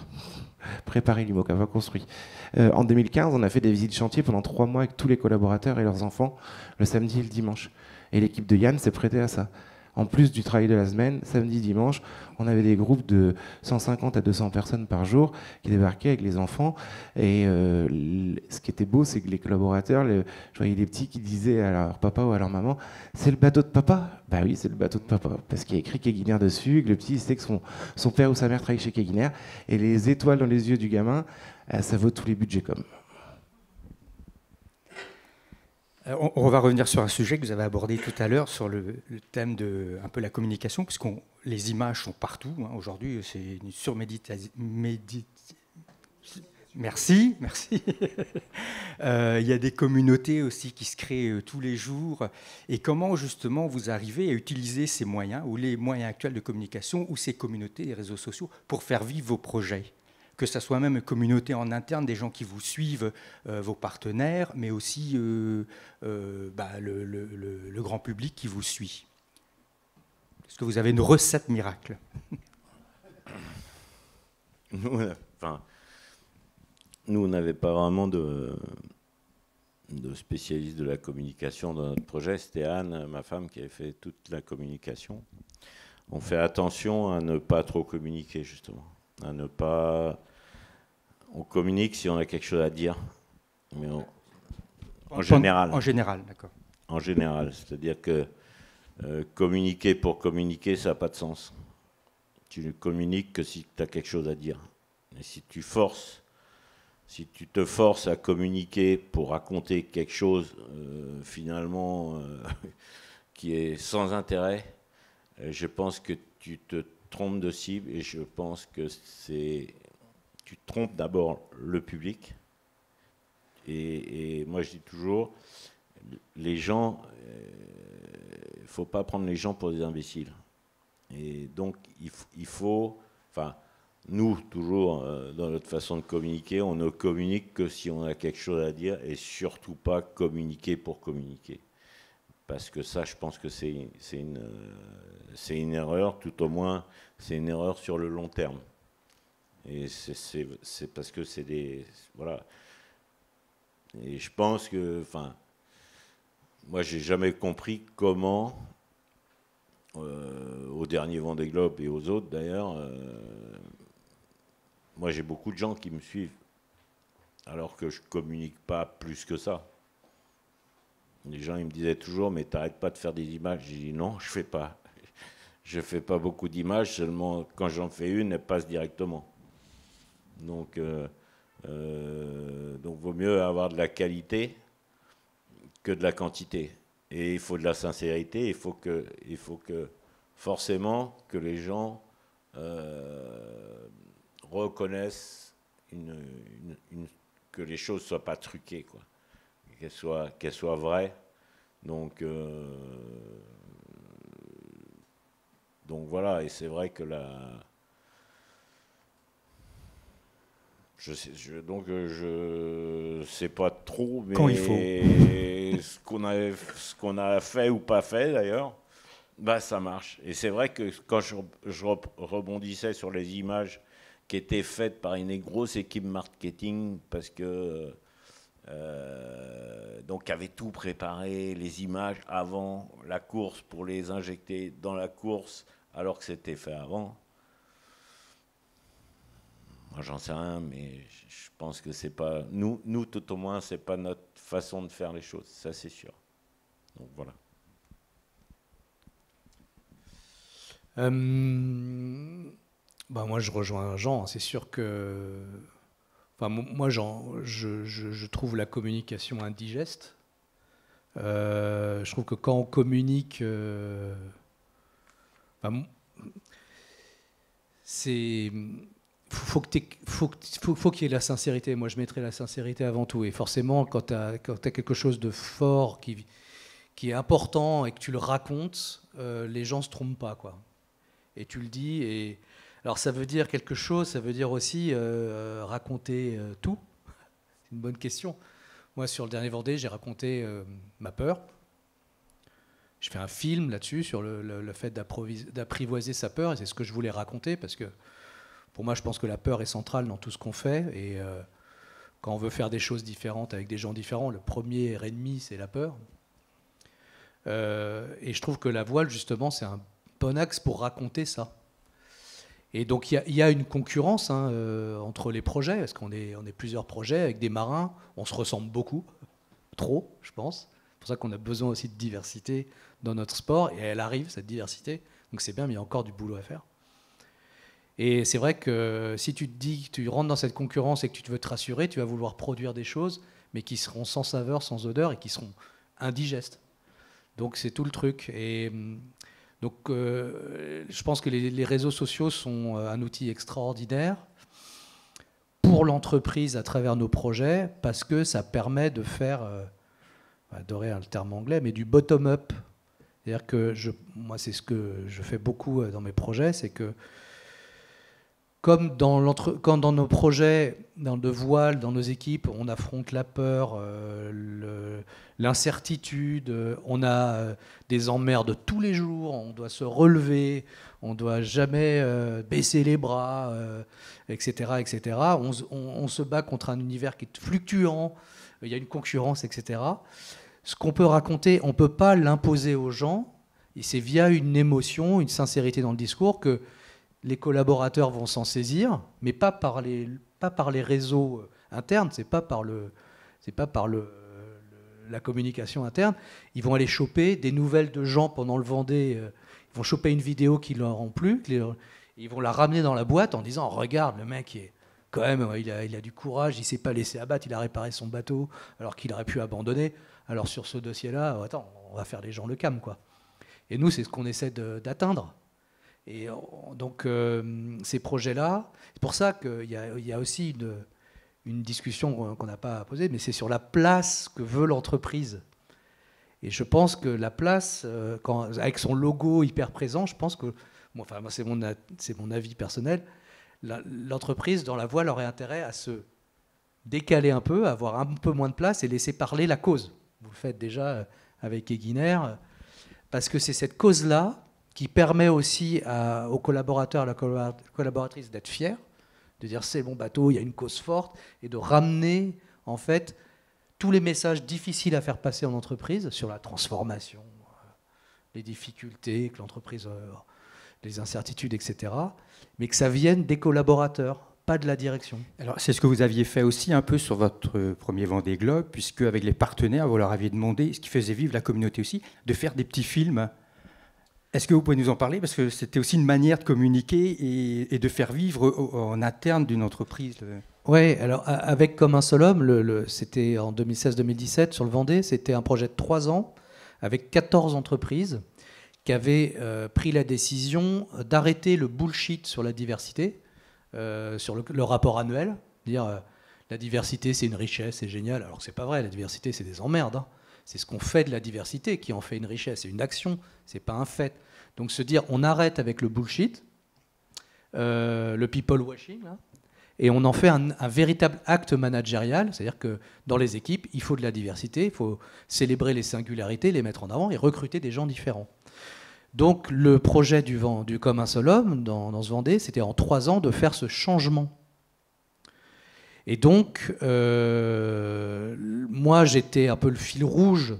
préparé l'IMOCA, pas construit. En 2015, on a fait des visites chantier pendant 3 mois avec tous les collaborateurs et leurs enfants, le samedi et le dimanche. Et l'équipe de Yann s'est prêtée à ça. En plus du travail de la semaine, samedi, dimanche, on avait des groupes de 150 à 200 personnes par jour qui débarquaient avec les enfants. Et ce qui était beau, c'est que les collaborateurs, je voyais des petits qui disaient à leur papa ou à leur maman, « C'est le bateau de papa ?» Bah oui, c'est le bateau de papa, parce qu'il y a écrit Keguiner dessus, que le petit sait que son père ou sa mère travaille chez Keguiner. Et les étoiles dans les yeux du gamin, ça vaut tous les budgets comme. On va revenir sur un sujet que vous avez abordé tout à l'heure, sur le thème de un peu la communication, puisque les images sont partout. Hein. Aujourd'hui, c'est une surméditation. Merci. Il y a des communautés aussi qui se créent tous les jours. Et comment, justement, vous arrivez à utiliser ces moyens, ou les moyens actuels de communication, ou ces communautés, les réseaux sociaux, pour faire vivre vos projets ? Que ça soit même une communauté en interne, des gens qui vous suivent, vos partenaires, mais aussi le grand public qui vous suit. Est-ce que vous avez une recette miracle ? Nous, on n'avait pas vraiment de spécialiste de la communication dans notre projet. C'était Anne, ma femme, qui avait fait toute la communication. On fait attention à ne pas trop communiquer, justement. À ne pas... On communique si on a quelque chose à dire, mais en général. En général, d'accord. En général, c'est-à-dire que communiquer pour communiquer, ça n'a pas de sens. Tu ne communiques que si tu as quelque chose à dire. Et si tu forces si tu te forces à communiquer pour raconter quelque chose finalement qui est sans intérêt, je pense que tu te trompes de cible et je pense que tu trompes d'abord le public. Et moi je dis toujours, les gens, il ne faut pas prendre les gens pour des imbéciles. Et donc il faut, enfin, nous toujours dans notre façon de communiquer, on ne communique que si on a quelque chose à dire et surtout pas communiquer pour communiquer. Parce que ça, je pense que c'est une erreur, tout au moins c'est une erreur sur le long terme. Et c'est parce que c'est des... Voilà. Et je pense que... Enfin, moi, j'ai jamais compris comment, au dernier Vendée Globe et aux autres d'ailleurs, moi j'ai beaucoup de gens qui me suivent, alors que je communique pas plus que ça. Les gens ils me disaient toujours, mais t'arrêtes pas de faire des images. J'ai dit non, je fais pas. Je fais pas beaucoup d'images, seulement quand j'en fais une, elle passe directement. Donc vaut mieux avoir de la qualité que de la quantité. Et il faut de la sincérité, il faut que forcément que les gens reconnaissent que les choses ne soient pas truquées, quoi. Qu'elles soient vraies. Donc voilà, et c'est vrai que je sais pas trop, mais quand il faut. ce qu'on a fait ou pas fait d'ailleurs, bah ça marche. Et c'est vrai que quand je rebondissais sur les images qui étaient faites par une grosse équipe marketing, parce que donc avait tout préparé, les images avant la course pour les injecter dans la course alors que c'était fait avant. Moi, j'en sais rien, mais je pense que c'est pas nous tout au moins, c'est pas notre façon de faire les choses, ça c'est sûr. Donc voilà. Moi, je rejoins Jean. C'est sûr que, enfin, moi, je trouve la communication indigeste. Je trouve que quand on communique, c'est faut qu'il y ait la sincérité. Moi, je mettrais la sincérité avant tout. Et forcément, quand tu as quelque chose de fort qui est important et que tu le racontes, les gens se trompent pas, quoi. Et tu le dis. Et alors, ça veut dire quelque chose. Ça veut dire aussi raconter tout. C'est une bonne question. Moi, sur le dernier Vendée, j'ai raconté ma peur. Je fais un film là-dessus sur le fait d'apprivoiser sa peur. Et c'est ce que je voulais raconter parce que pour moi, je pense que la peur est centrale dans tout ce qu'on fait. Et quand on veut faire des choses différentes avec des gens différents, le premier ennemi, c'est la peur. Et je trouve que la voile, justement, c'est un bon axe pour raconter ça. Et donc, il y a une concurrence entre les projets, parce qu'on est plusieurs projets avec des marins. On se ressemble beaucoup, trop, je pense. C'est pour ça qu'on a besoin aussi de diversité dans notre sport. Et elle arrive, cette diversité. Donc, c'est bien, mais il y a encore du boulot à faire. Et c'est vrai que si tu te dis que tu rentres dans cette concurrence et que tu veux te rassurer, tu vas vouloir produire des choses, mais qui seront sans saveur, sans odeur et qui seront indigestes. Donc c'est tout le truc. Et donc je pense que les réseaux sociaux sont un outil extraordinaire pour l'entreprise à travers nos projets, parce que ça permet de faire, adorer le terme anglais, mais du bottom-up. C'est-à-dire que moi c'est ce que je fais beaucoup dans mes projets, c'est que comme dans nos projets de voile, dans nos équipes, on affronte la peur, l'incertitude, on a des emmerdes tous les jours, on doit se relever, on ne doit jamais baisser les bras, etc. etc. On se bat contre un univers qui est fluctuant, il y a une concurrence, etc. Ce qu'on peut raconter, on ne peut pas l'imposer aux gens, et c'est via une émotion, une sincérité dans le discours que les collaborateurs vont s'en saisir, mais pas par les réseaux internes, c'est pas par la communication interne. Ils vont aller choper des nouvelles de gens pendant le Vendée. Ils vont choper une vidéo qui leur ont plu. Ils vont la ramener dans la boîte en disant « Regarde, le mec est quand même, il a du courage, il ne s'est pas laissé abattre, il a réparé son bateau alors qu'il aurait pu abandonner. Alors sur ce dossier-là, attends, on va faire les gens le cam, quoi. Et nous, c'est ce qu'on essaie d'atteindre. Et donc ces projets-là, c'est pour ça qu'il y a aussi une discussion qu'on n'a pas posée, mais c'est sur la place que veut l'entreprise. Et je pense que la place, avec son logo hyper présent, je pense que, moi c'est mon avis personnel, l'entreprise dans la voile aurait intérêt à se décaler un peu, à avoir un peu moins de place et laisser parler la cause. Vous le faites déjà avec Eguiner, parce que c'est cette cause-là qui permet aussi aux collaborateurs, à la collaboratrice d'être fiers, de dire c'est mon bateau, il y a une cause forte, et de ramener en fait tous les messages difficiles à faire passer en entreprise sur la transformation, les difficultés, que l'entreprise, les incertitudes, etc., mais que ça vienne des collaborateurs, pas de la direction. Alors, c'est ce que vous aviez fait aussi un peu sur votre premier Vendée Globe, puisque avec les partenaires, vous leur aviez demandé, ce qui faisait vivre la communauté aussi, de faire des petits films. Est-ce que vous pouvez nous en parler? Parce que c'était aussi une manière de communiquer et de faire vivre en interne d'une entreprise. Oui, alors avec Comme un seul homme, c'était en 2016-2017 sur le Vendée, c'était un projet de 3 ans avec 14 entreprises qui avaient pris la décision d'arrêter le bullshit sur la diversité, sur le rapport annuel, dire la diversité c'est une richesse, c'est génial, alors que c'est pas vrai, la diversité c'est des emmerdes, hein. C'est ce qu'on fait de la diversité qui en fait une richesse, c'est une action, c'est pas un fait. Donc se dire on arrête avec le bullshit, le people washing, là, et on en fait un véritable acte managérial, c'est-à-dire que dans les équipes, il faut de la diversité, il faut célébrer les singularités, les mettre en avant et recruter des gens différents. Donc le projet du Comme un seul homme dans ce Vendée, c'était en 3 ans de faire ce changement. Et donc, moi j'étais un peu le fil rouge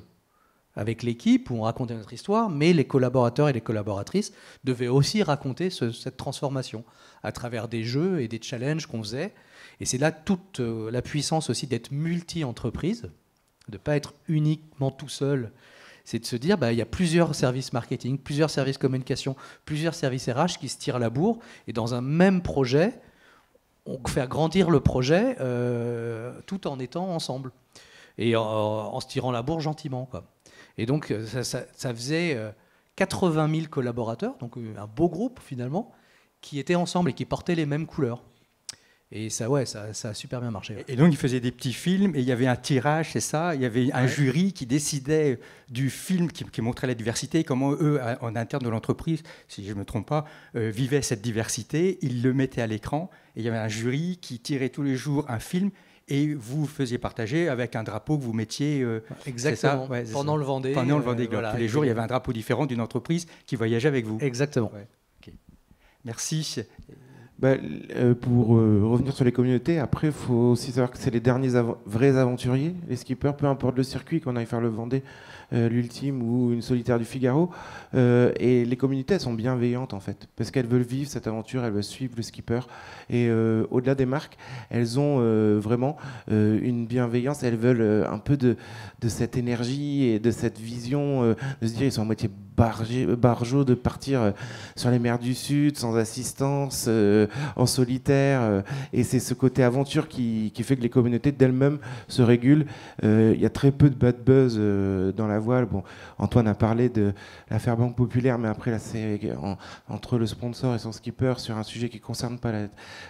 avec l'équipe où on racontait notre histoire, mais les collaborateurs et les collaboratrices devaient aussi raconter cette transformation à travers des jeux et des challenges qu'on faisait. Et c'est là toute la puissance aussi d'être multi-entreprise, de ne pas être uniquement tout seul. C'est de se dire, il y a plusieurs services marketing, plusieurs services communication, plusieurs services RH qui se tirent la bourre. Et dans un même projet, on fait grandir le projet tout en étant ensemble. Et en se tirant la bourre gentiment, quoi. Et donc, ça faisait 80 000 collaborateurs, donc un beau groupe finalement, qui étaient ensemble et qui portaient les mêmes couleurs. Et ça a super bien marché. Ouais. Et donc, ils faisaient des petits films et il y avait un tirage, c'est ça? Il y avait un jury qui décidait du film qui montrait la diversité, comment eux, en interne de l'entreprise, si je ne me trompe pas, vivaient cette diversité. Ils le mettaient à l'écran et il y avait un jury qui tirait tous les jours un film et vous faisiez partager avec un drapeau que vous mettiez. Exactement. Ouais, pendant le Vendée. Pendant le Vendée Globe. Voilà, tous les jours, il y avait un drapeau différent d'une entreprise qui voyageait avec vous. Exactement. Ouais. Okay. Merci. Pour revenir sur les communautés, après, il faut aussi savoir que c'est les derniers vrais aventuriers, les skippers, peu importe le circuit, qu'on aille faire le Vendée, l'Ultime ou une solitaire du Figaro. Et les communautés, elles sont bienveillantes, en fait, parce qu'elles veulent vivre cette aventure, elles veulent suivre le skipper. Et au-delà des marques, elles ont vraiment une bienveillance, elles veulent un peu de cette énergie et de cette vision, de se dire, ils sont à moitié barjots, de partir sur les mers du Sud, sans assistance, en solitaire, et c'est ce côté aventure qui fait que les communautés d'elles-mêmes se régulent. Il y a très peu de bad buzz dans la voile. Bon, Antoine a parlé de l'affaire Banque Populaire, mais après là c'est entre le sponsor et son skipper sur un sujet qui ne concerne pas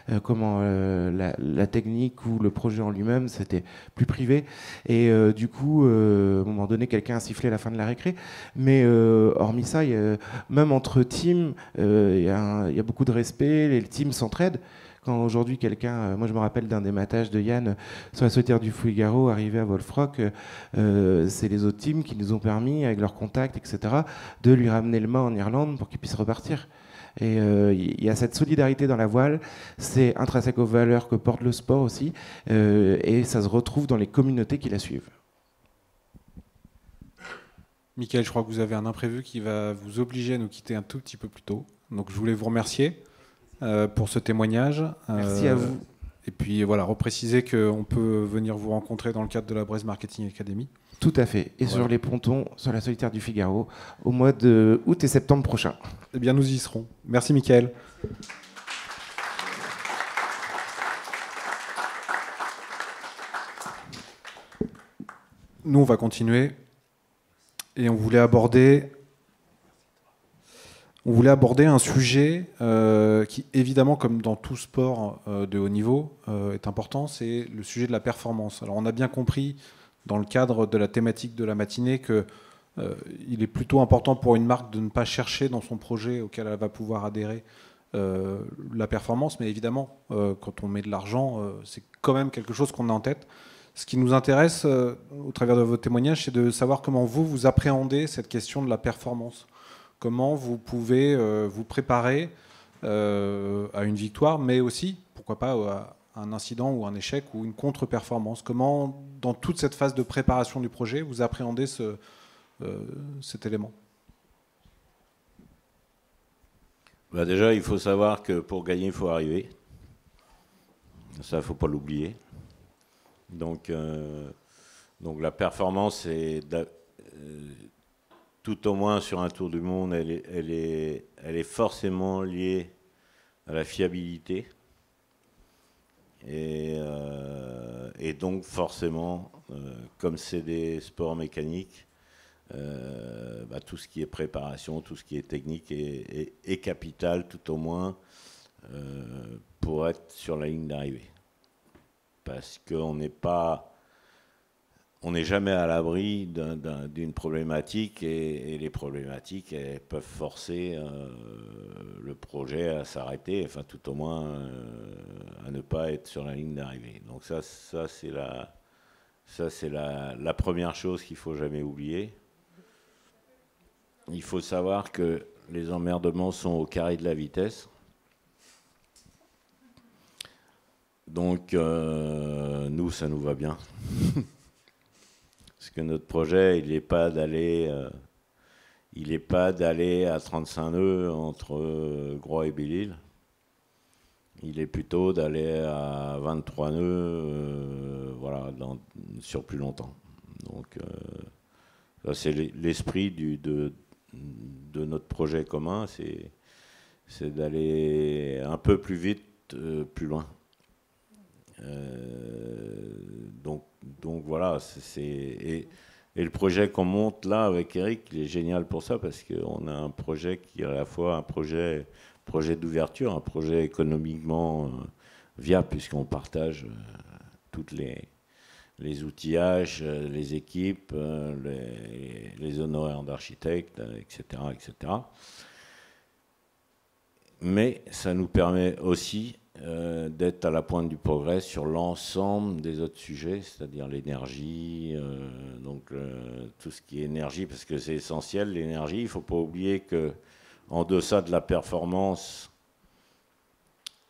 la technique ou le projet en lui-même, c'était plus privé, et du coup à un moment donné quelqu'un a sifflé la fin de la récré, mais hormis ça, même entre teams, il y a beaucoup de respect, les teams s'entraident. Quand aujourd'hui quelqu'un, moi je me rappelle d'un dématage de Yann sur la solitaire du Figaro, arrivé à Wolfrock, c'est les autres teams qui nous ont permis, avec leurs contacts, etc., de lui ramener le mât en Irlande pour qu'il puisse repartir. Et il y a cette solidarité dans la voile, c'est intrinsèque aux valeurs que porte le sport aussi, et ça se retrouve dans les communautés qui la suivent. Mickaël, je crois que vous avez un imprévu qui va vous obliger à nous quitter un tout petit peu plus tôt. Donc je voulais vous remercier pour ce témoignage. Merci à vous. Et puis voilà, repréciser qu'on peut venir vous rencontrer dans le cadre de la Brest Marketing Academy. Tout à fait. Et voilà, sur les pontons, sur la solitaire du Figaro, au mois de août et septembre prochain. Eh bien, nous y serons. Merci Mickaël. nous, on va continuer. Et on voulait aborder un sujet qui, évidemment, comme dans tout sport de haut niveau, est important, c'est le sujet de la performance. Alors, on a bien compris, dans le cadre de la thématique de la matinée, qu'il est plutôt important pour une marque de ne pas chercher dans son projet auquel elle va pouvoir adhérer la performance. Mais évidemment, quand on met de l'argent, c'est quand même quelque chose qu'on a en tête. Ce qui nous intéresse, au travers de vos témoignages, c'est de savoir comment vous appréhendez cette question de la performance. Comment vous pouvez vous préparer à une victoire, mais aussi, pourquoi pas, à un incident ou un échec ou une contre-performance. Comment, dans toute cette phase de préparation du projet, vous appréhendez cet élément? Bah déjà, il faut savoir que pour gagner, il faut arriver. Ça, il ne faut pas l'oublier. Donc la performance, tout au moins sur un tour du monde, elle est forcément liée à la fiabilité. Et donc forcément, comme c'est des sports mécaniques, tout ce qui est préparation, tout ce qui est technique est capital, tout au moins, pour être sur la ligne d'arrivée. Parce qu'on n'est jamais à l'abri d'une problématique et les problématiques elles peuvent forcer le projet à s'arrêter, enfin tout au moins à ne pas être sur la ligne d'arrivée. Donc ça c'est la première chose qu'il ne faut jamais oublier. Il faut savoir que les emmerdements sont au carré de la vitesse. Donc, nous, ça nous va bien. Parce que notre projet, il n'est pas d'aller à 35 nœuds entre Groix et Belle-Île. Il est plutôt d'aller à 23 nœuds sur plus longtemps. Donc, ça, c'est l'esprit de notre projet commun, c'est d'aller un peu plus vite, plus loin. Donc voilà, et le projet qu'on monte là avec Eric, il est génial pour ça, parce qu'on a un projet qui est à la fois un projet d'ouverture, un projet économiquement viable, puisqu'on partage toutes les outillages, les équipes, les honoraires d'architectes, etc., etc. Mais ça nous permet aussi d'être à la pointe du progrès sur l'ensemble des autres sujets, c'est-à-dire l'énergie, tout ce qui est énergie, parce que c'est essentiel, l'énergie. Il ne faut pas oublier qu'en deçà de la performance,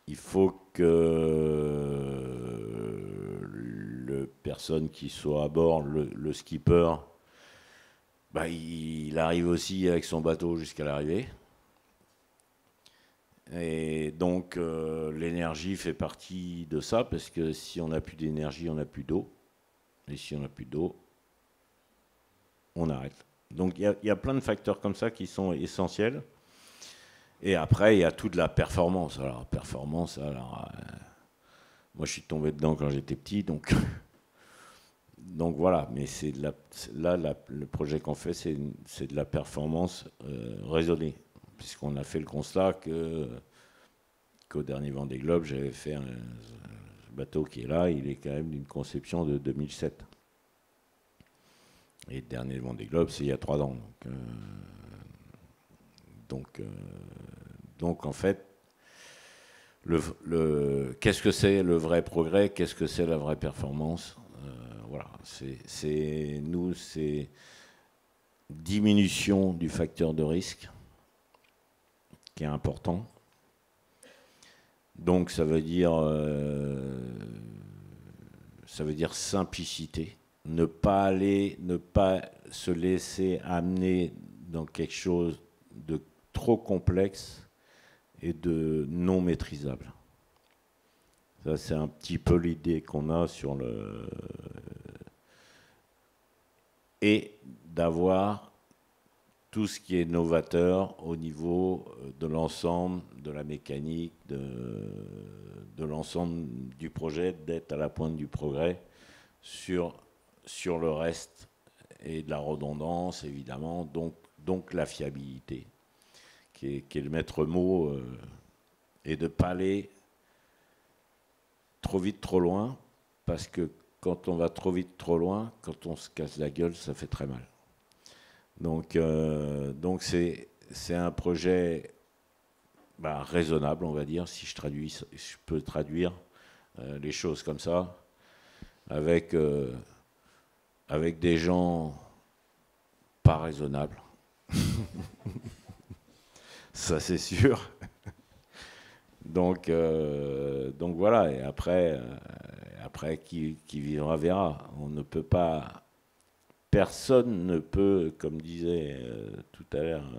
il faut que le personne qui soit à bord, le skipper, il arrive aussi avec son bateau jusqu'à l'arrivée. Et donc l'énergie fait partie de ça, parce que si on n'a plus d'énergie, on n'a plus d'eau. Et si on n'a plus d'eau, on arrête. Donc il y a plein de facteurs comme ça qui sont essentiels. Et après, il y a toute la performance. Alors, moi je suis tombé dedans quand j'étais petit, donc voilà. Mais le projet qu'on fait, c'est de la performance raisonnée. Puisqu'on a fait le constat qu'au dernier Vendée Globe, j'avais fait un bateau qui est là, il est quand même d'une conception de 2007. Et le dernier Vendée Globe, c'est il y a 3 ans. Donc en fait, qu'est-ce que c'est le vrai progrès? Qu'est-ce que c'est la vraie performance? Voilà, c'est diminution du facteur de risque, qui est important. Donc ça veut dire simplicité, ne pas se laisser amener dans quelque chose de trop complexe et de non maîtrisable. Ça, c'est un petit peu l'idée qu'on a et d'avoir tout ce qui est novateur au niveau de l'ensemble de la mécanique, de l'ensemble du projet, d'être à la pointe du progrès sur sur le reste et de la redondance, évidemment, donc la fiabilité, qui est le maître mot, et de ne pas aller trop vite, trop loin, parce que quand on va trop vite, trop loin, quand on se casse la gueule, ça fait très mal. Donc c'est un projet raisonnable, on va dire, si je peux traduire les choses comme ça, avec des gens pas raisonnables. Ça, c'est sûr. Donc voilà, et après qui vivra verra. On ne peut pas... Personne ne peut, comme disait tout à l'heure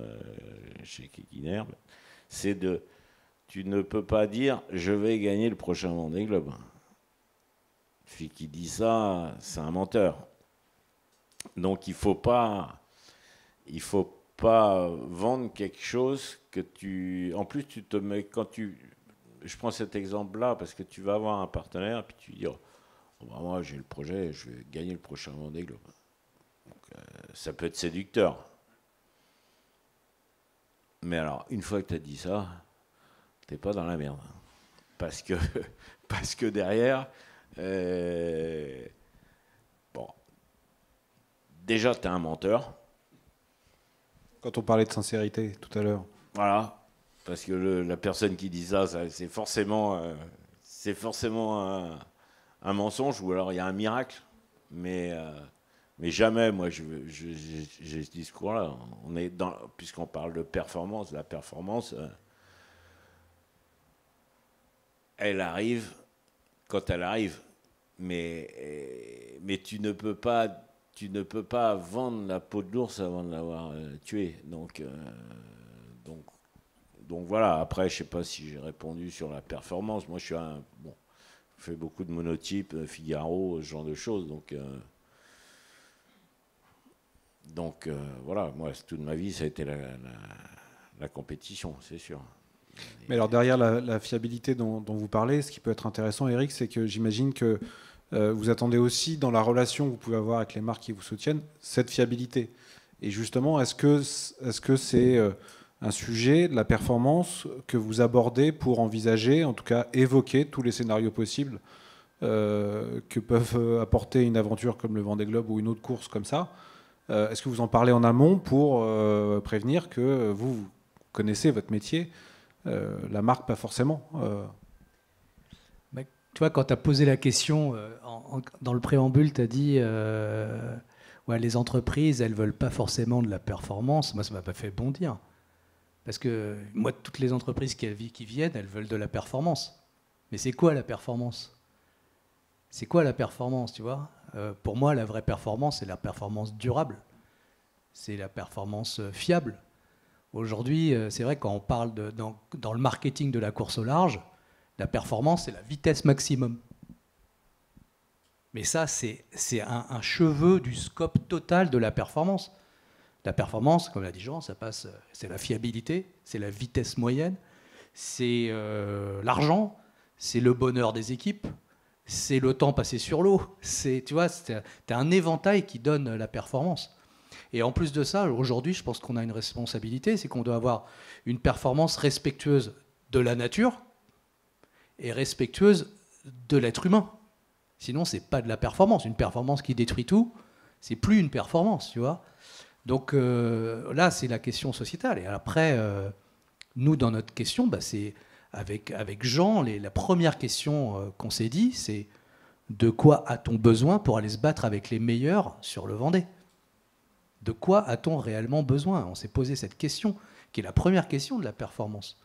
chez Kekinerb, tu ne peux pas dire « je vais gagner le prochain Vendée Globe ». Celui qui dit ça, c'est un menteur. Donc il faut pas vendre quelque chose que tu... En plus, tu te mets... Je prends cet exemple-là parce que tu vas avoir un partenaire et puis tu dis oh, moi j'ai le projet, je vais gagner le prochain Vendée Globe. Ça peut être séducteur. Mais alors, une fois que tu as dit ça, t'es pas dans la merde. Parce que derrière, déjà, tu es un menteur. Quand on parlait de sincérité tout à l'heure. Voilà. Parce que la personne qui dit ça, c'est forcément un mensonge, ou alors il y a un miracle. Mais jamais, moi, j'ai ce discours-là. Puisqu'on parle de performance, la performance, elle arrive quand elle arrive. Mais tu ne peux pas vendre la peau de l'ours avant de l'avoir tué. Donc voilà. Après, je sais pas si j'ai répondu sur la performance. Moi, je fais beaucoup de monotypes, Figaro, ce genre de choses. Donc voilà, moi, toute ma vie, ça a été la compétition, c'est sûr. Mais alors derrière la fiabilité dont vous parlez, ce qui peut être intéressant, Eric, c'est que j'imagine que vous attendez aussi, dans la relation que vous pouvez avoir avec les marques qui vous soutiennent, cette fiabilité. Et justement, est-ce que c'est un sujet de la performance que vous abordez pour envisager, en tout cas évoquer tous les scénarios possibles que peuvent apporter une aventure comme le Vendée Globe ou une autre course comme ça? Est-ce que vous en parlez en amont pour prévenir que vous connaissez votre métier, la marque pas forcément Tu vois, quand tu as posé la question, dans le préambule, tu as dit ouais, les entreprises, elles ne veulent pas forcément de la performance. Moi, ça ne m'a pas fait bondir. Parce que moi, toutes les entreprises qui viennent, elles veulent de la performance. Mais c'est quoi la performance? C'est quoi la performance, tu vois? Pour moi, la vraie performance, c'est la performance durable. C'est la performance fiable. Aujourd'hui, c'est vrai, quand on parle dans le marketing de la course au large, la performance, c'est la vitesse maximum. Mais ça, c'est un cheveu du scope total de la performance. La performance, comme l'a dit Jean, c'est la fiabilité, c'est la vitesse moyenne, c'est l'argent, c'est le bonheur des équipes, c'est le temps passé sur l'eau. Tu vois, t'as un éventail qui donne la performance. Et en plus de ça, aujourd'hui, je pense qu'on a une responsabilité, c'est qu'on doit avoir une performance respectueuse de la nature et respectueuse de l'être humain. Sinon, c'est pas de la performance. Une performance qui détruit tout, c'est plus une performance, tu vois. Donc là, c'est la question sociétale. Et après, nous, dans notre question, c'est avec Jean, la première question qu'on s'est dit, c'est de quoi a-t-on besoin pour aller se battre avec les meilleurs sur le Vendée? De quoi a-t-on réellement besoin? On s'est posé cette question, qui est la première question de la performance.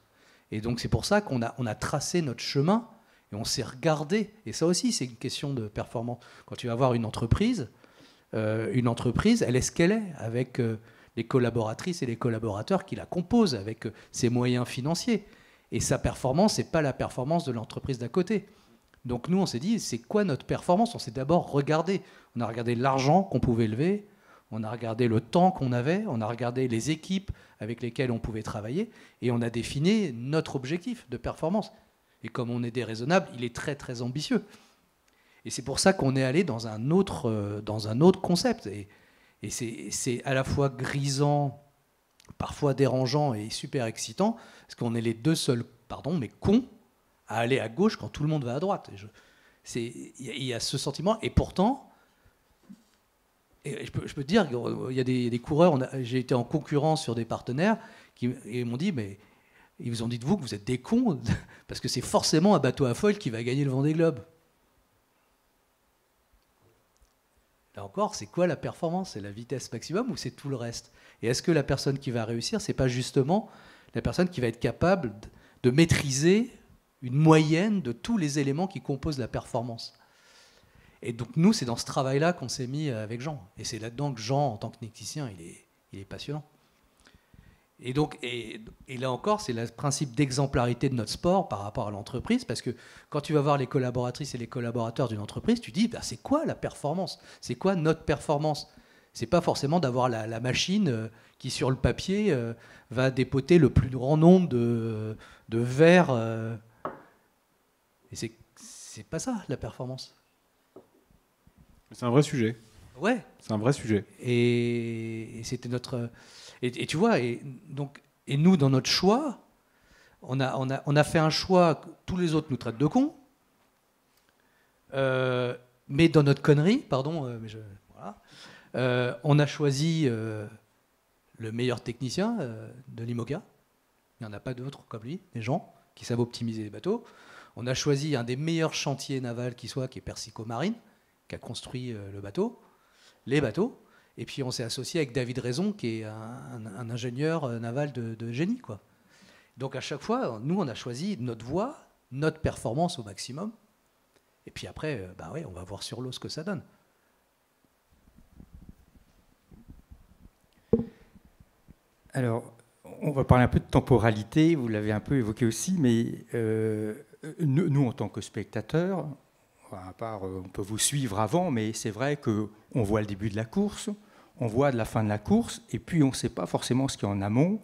Et donc c'est pour ça qu'on a tracé notre chemin et on s'est regardé. Et ça aussi, c'est une question de performance. Quand tu vas voir une entreprise, elle est ce qu'elle est, avec les collaboratrices et les collaborateurs qui la composent, avec ses moyens financiers. Et sa performance, c'est pas la performance de l'entreprise d'à côté. Donc nous, on s'est dit, c'est quoi notre performance? On s'est d'abord regardé. On a regardé l'argent qu'on pouvait lever, on a regardé le temps qu'on avait, on a regardé les équipes avec lesquelles on pouvait travailler, et on a défini notre objectif de performance. Et comme on est déraisonnable, il est très très ambitieux. Et c'est pour ça qu'on est allé dans un autre concept. Et c'est à la fois grisant, parfois dérangeant et super excitant, parce qu'on est les deux seuls, mais cons, à aller à gauche quand tout le monde va à droite. Il y a ce sentiment, et pourtant, je peux te dire, il y a des coureurs, j'ai été en concurrence sur des partenaires, et m'ont dit, mais ils vous ont dit de vous que vous êtes des cons, parce que c'est forcément un bateau à foil qui va gagner le Vendée Globe. Là encore, c'est quoi la performance? C'est la vitesse maximum ou c'est tout le reste? Et est-ce que la personne qui va réussir, c'est pas justement la personne qui va être capable de maîtriser une moyenne de tous les éléments qui composent la performance? Et donc nous, c'est dans ce travail-là qu'on s'est mis avec Jean. Et c'est là-dedans que Jean, en tant que technicien, il est passionnant. Et donc, et là encore, c'est le principe d'exemplarité de notre sport par rapport à l'entreprise, parce que quand tu vas voir les collaboratrices et les collaborateurs d'une entreprise, tu dis, c'est quoi la performance? C'est quoi notre performance? C'est pas forcément d'avoir la machine qui, sur le papier, va dépoter le plus grand nombre de verres. Et c'est pas ça, la performance. C'est un vrai sujet. Ouais. C'est un vrai sujet. Et c'était notre... Et tu vois, et nous, dans notre choix, on a fait un choix, tous les autres nous traitent de cons, mais dans notre connerie, voilà, on a choisi le meilleur technicien de l'IMOCA. Il n'y en a pas d'autres comme lui, des gens qui savent optimiser les bateaux. On a choisi un des meilleurs chantiers navals qui est Persico Marine, qui a construit les bateaux. Et puis on s'est associé avec David Raison, qui est un ingénieur naval de génie, quoi. Donc à chaque fois, nous, on a choisi notre voie, notre performance au maximum. Et puis après, on va voir sur l'eau ce que ça donne. Alors, on va parler un peu de temporalité, vous l'avez un peu évoqué aussi, mais nous, en tant que spectateurs, à part, on peut vous suivre avant, mais c'est vrai qu'on voit le début de la course, on voit de la fin de la course, et puis on ne sait pas forcément ce qu'il y a en amont,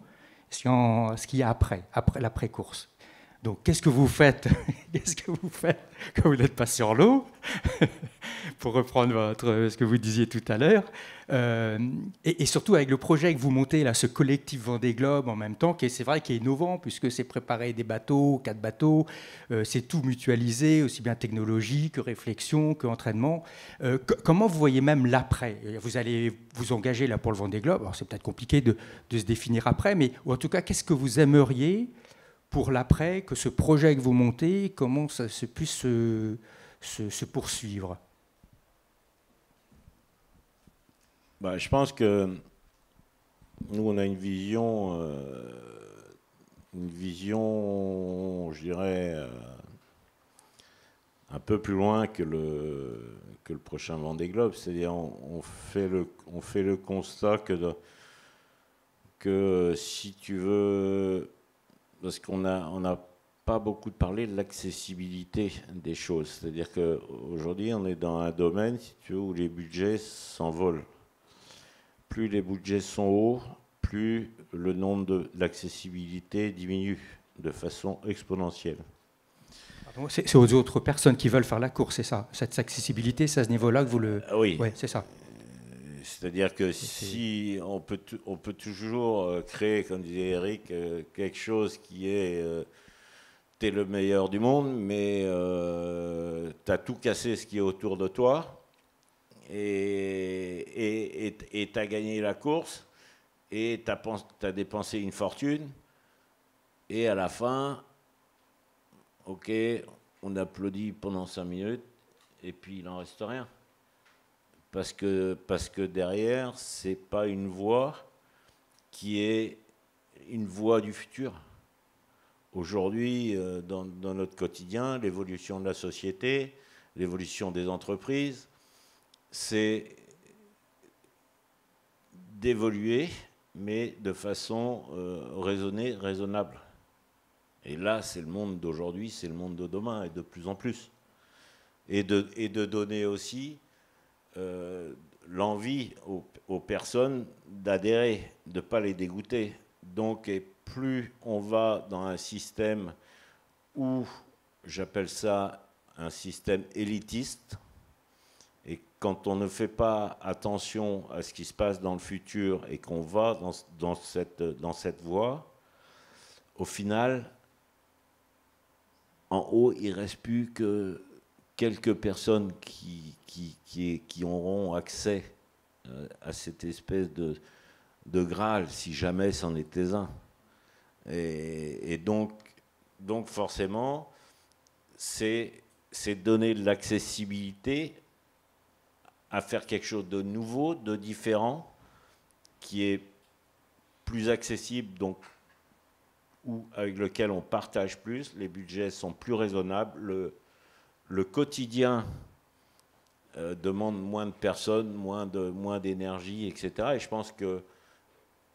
ce qu'il y a après l'après-course. Donc, qu'est-ce que vous faites quand vous n'êtes pas sur l'eau? Pour reprendre ce que vous disiez tout à l'heure. Et surtout avec le projet que vous montez, là, ce collectif Vendée Globe en même temps, c'est vrai qu'il est innovant, puisque c'est préparer des bateaux, 4 bateaux, c'est tout mutualisé, aussi bien technologie que réflexion, que entraînement. Comment vous voyez même l'après? Vous allez vous engager là pour le Vendée Globe. Alors, c'est peut-être compliqué de se définir après, mais ou en tout cas, qu'est-ce que vous aimeriez pour l'après, que ce projet que vous montez, comment ça puisse se poursuivre? Je pense que nous, on a une vision, je dirais, un peu plus loin que le prochain Vendée Globe. C'est-à-dire, on fait le constat que si tu veux, parce qu'on n'a pas beaucoup parlé de l'accessibilité des choses. C'est-à-dire qu'aujourd'hui, on est dans un domaine, si tu veux, où les budgets s'envolent. Plus les budgets sont hauts, plus le nombre de l'accessibilité diminue de façon exponentielle. C'est aux autres personnes qui veulent faire la course, c'est ça? Cette accessibilité, c'est à ce niveau-là que vous le... Oui. Ouais, c'est ça. C'est-à-dire que si on peut toujours créer, comme disait Eric, quelque chose qui est... t'es le meilleur du monde, mais t'as tout cassé ce qui est autour de toi. Et tu as gagné la course et tu as dépensé une fortune et à la fin, ok, on applaudit pendant 5 minutes et puis il n'en reste rien. Parce que derrière, c'est pas une voie qui est une voie du futur. Aujourd'hui, dans notre quotidien, l'évolution de la société, l'évolution des entreprises, c'est d'évoluer, mais de façon raisonnée, raisonnable. Et là, c'est le monde d'aujourd'hui, c'est le monde de demain, et de plus en plus. Et de donner aussi l'envie aux personnes d'adhérer, de ne pas les dégoûter. Donc, et plus on va dans un système où, j'appelle ça un système élitiste, Et quand on ne fait pas attention à ce qui se passe dans le futur et qu'on va dans cette voie, au final, en haut, il ne reste plus que quelques personnes qui auront accès à cette espèce de Graal, si jamais c'en était un. Et donc forcément, c'est donner de l'accessibilité à faire quelque chose de nouveau, de différent, qui est plus accessible, donc, ou avec lequel on partage plus, les budgets sont plus raisonnables, le quotidien demande moins de personnes, moins d'énergie, etc. Et je pense que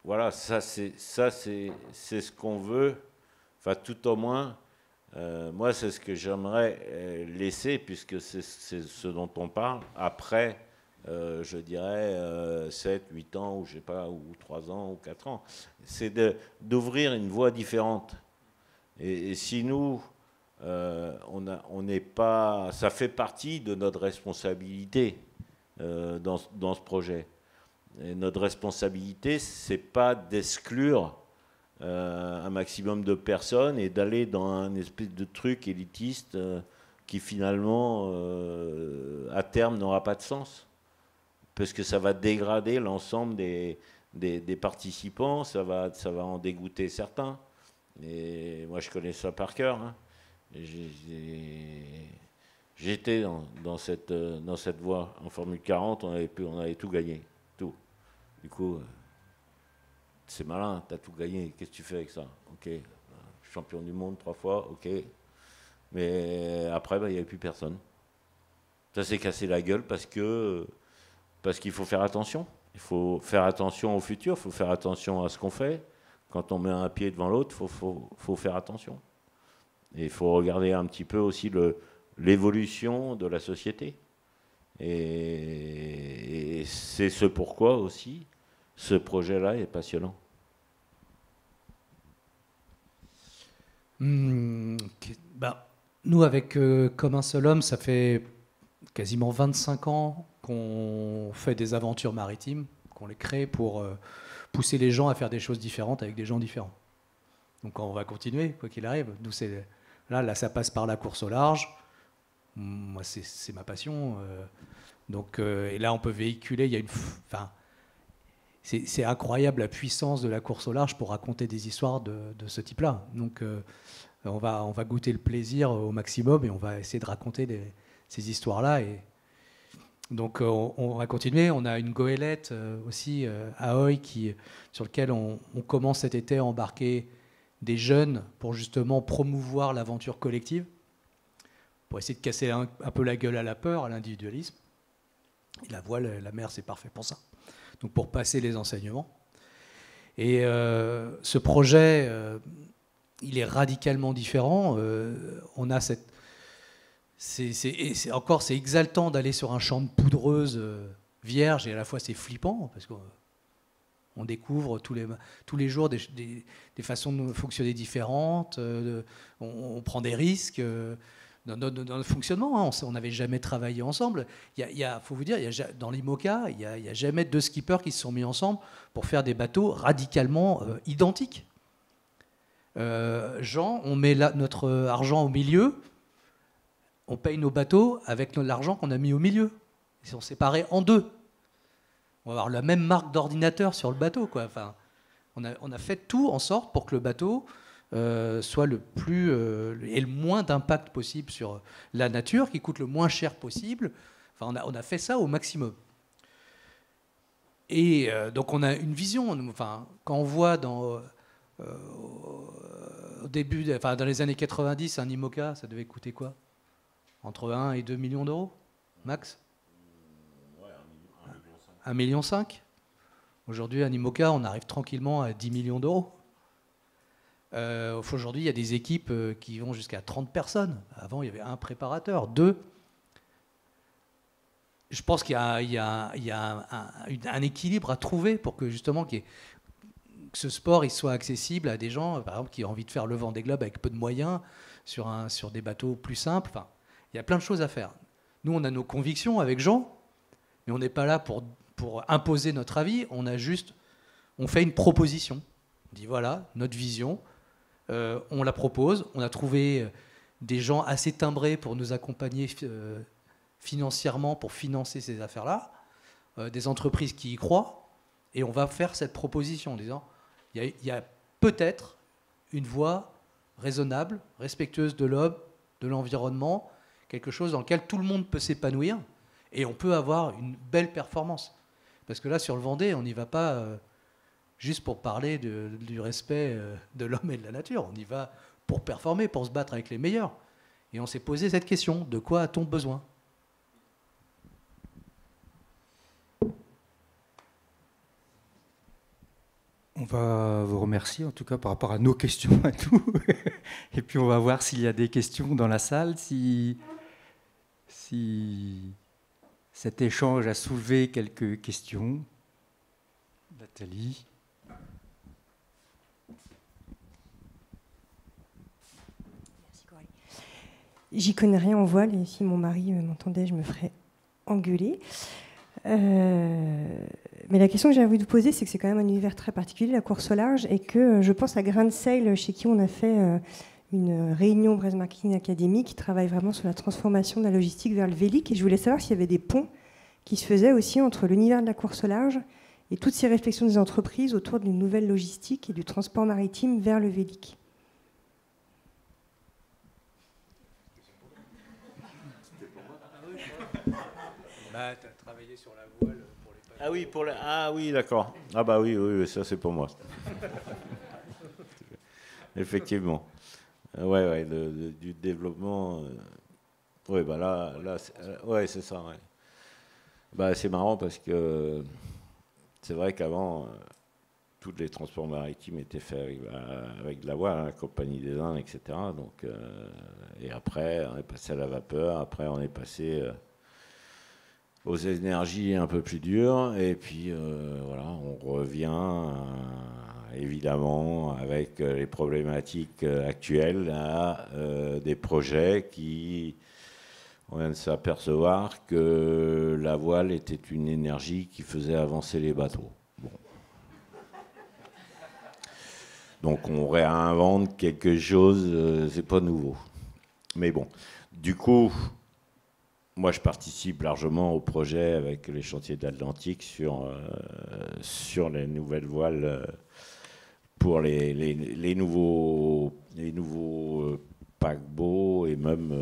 voilà, ça c'est ce qu'on veut, enfin tout au moins, moi c'est ce que j'aimerais laisser, puisque c'est ce dont on parle, après, je dirais 7, 8 ans, ou je sais pas, ou 3 ans, ou 4 ans, c'est d'ouvrir une voie différente. Et si nous, on n'est pas, ça fait partie de notre responsabilité dans ce projet. Et notre responsabilité, c'est pas d'exclure un maximum de personnes et d'aller dans un espèce de truc élitiste qui finalement, à terme, n'aura pas de sens. Parce que ça va dégrader l'ensemble des participants, ça va en dégoûter certains. Et moi, je connais ça par cœur. Hein. J'étais dans cette voie. En Formule 40, on avait tout gagné. Tout. Du coup, c'est malin, t'as tout gagné. Qu'est-ce que tu fais avec ça? Ok. Champion du monde 3 fois, ok. Mais après, il n'y avait plus personne. Ça s'est cassé la gueule parce qu'il faut faire attention. Il faut faire attention au futur, il faut faire attention à ce qu'on fait. Quand on met un pied devant l'autre, il faut faire attention. Et il faut regarder un petit peu aussi l'évolution de la société. Et c'est ce pourquoi aussi ce projet-là est passionnant. Nous, avec Comme un seul homme, ça fait quasiment 25 ans qu'on fait des aventures maritimes, qu'on les crée pour pousser les gens à faire des choses différentes avec des gens différents. Donc on va continuer, quoi qu'il arrive. Nous, là, ça passe par la course au large. Moi, c'est ma passion. Et là, on peut véhiculer. Il y a c'est incroyable la puissance de la course au large pour raconter des histoires de ce type-là. Donc, on va goûter le plaisir au maximum et on va essayer de raconter ces histoires-là. Et donc, on va continuer. On a une goélette aussi à Hoy sur lequel on commence cet été à embarquer des jeunes pour justement promouvoir l'aventure collective, pour essayer de casser un peu la gueule à la peur, à l'individualisme. Et la voile, la mer, c'est parfait pour ça. Donc pour passer les enseignements. Et ce projet, il est radicalement différent. On a c'est exaltant d'aller sur un champ de poudreuse vierge, et à la fois c'est flippant, parce qu'on découvre tous les jours des façons de fonctionner différentes, on prend des risques dans le fonctionnement. Hein. On n'avait jamais travaillé ensemble. Faut vous dire, dans l'IMOCA, il n'y a jamais 2 skippers qui se sont mis ensemble pour faire des bateaux radicalement identiques. Jean, on met notre argent au milieu, on paye nos bateaux avec l'argent qu'on a mis au milieu. Ils sont séparés en 2. On va avoir la même marque d'ordinateur sur le bateau, quoi. Enfin, on a fait tout en sorte pour que le bateau soit ait le moins d'impact possible sur la nature, qui coûte le moins cher possible. Enfin, on a fait ça au maximum. Et donc on a une vision. Enfin, quand on voit au début, dans les années 90, un IMOCA, ça devait coûter quoi? Entre 1 et 2 millions d'euros, max? Ouais, 1,5 million. Aujourd'hui, un IMOCA, on arrive tranquillement à 10 millions d'euros. Aujourd'hui, il y a des équipes qui vont jusqu'à 30 personnes. Avant, il y avait un préparateur, 2. Je pense qu'il y a un équilibre à trouver pour que justement que ce sport il soit accessible à des gens, par exemple, qui ont envie de faire le Vendée Globe avec peu de moyens, sur des bateaux plus simples. Enfin, il y a plein de choses à faire. Nous, on a nos convictions avec Jean. Mais on n'est pas là pour imposer notre avis, on fait une proposition. On dit voilà, notre vision, on la propose, on a trouvé des gens assez timbrés pour nous accompagner financièrement pour financer ces affaires-là, des entreprises qui y croient, et on va faire cette proposition en disant il y a peut-être une voie raisonnable, respectueuse de l'homme, de l'environnement, quelque chose dans lequel tout le monde peut s'épanouir et on peut avoir une belle performance. Parce que là, sur le Vendée, on n'y va pas juste pour parler du respect de l'homme et de la nature. On y va pour performer, pour se battre avec les meilleurs. Et on s'est posé cette question, de quoi a-t-on besoin ? On va vous remercier, en tout cas, par rapport à nos questions à tout. Et puis, on va voir s'il y a des questions dans la salle, si cet échange a soulevé quelques questions. Nathalie. Merci, Coralie. J'y connais rien en voile, et si mon mari m'entendait, je me ferais engueuler. Mais la question que j'ai envie de vous poser, c'est que c'est quand même un univers très particulier, la course au large, et que je pense à Grain de Sail, chez qui on a fait une réunion Brest Marketing Academy qui travaille vraiment sur la transformation de la logistique vers le vélic. Et je voulais savoir s'il y avait des ponts qui se faisaient aussi entre l'univers de la course au large et toutes ces réflexions des entreprises autour d'une nouvelle logistique et du transport maritime vers le vélic. Bah, tu as travaillé sur la voile pour les paquebots. Ah oui, d'accord. Ah bah oui, ça c'est pour moi. Effectivement. Ouais, du développement. Ouais, bah là, ouais, c'est ça. Ouais. Bah c'est marrant parce que c'est vrai qu'avant, tous les transports maritimes étaient faits avec de la voile, la Compagnie des Indes, etc. Donc, et après, on est passé à la vapeur. Après, on est passé aux énergies un peu plus dures, et puis voilà, on revient évidemment avec les problématiques actuelles à des projets qui, on vient de s'apercevoir que la voile était une énergie qui faisait avancer les bateaux. Bon. Donc on réinvente quelque chose, c'est pas nouveau. Mais bon, du coup, moi, je participe largement au projet avec les chantiers de l'Atlantique sur les nouvelles voiles pour les nouveaux paquebots et même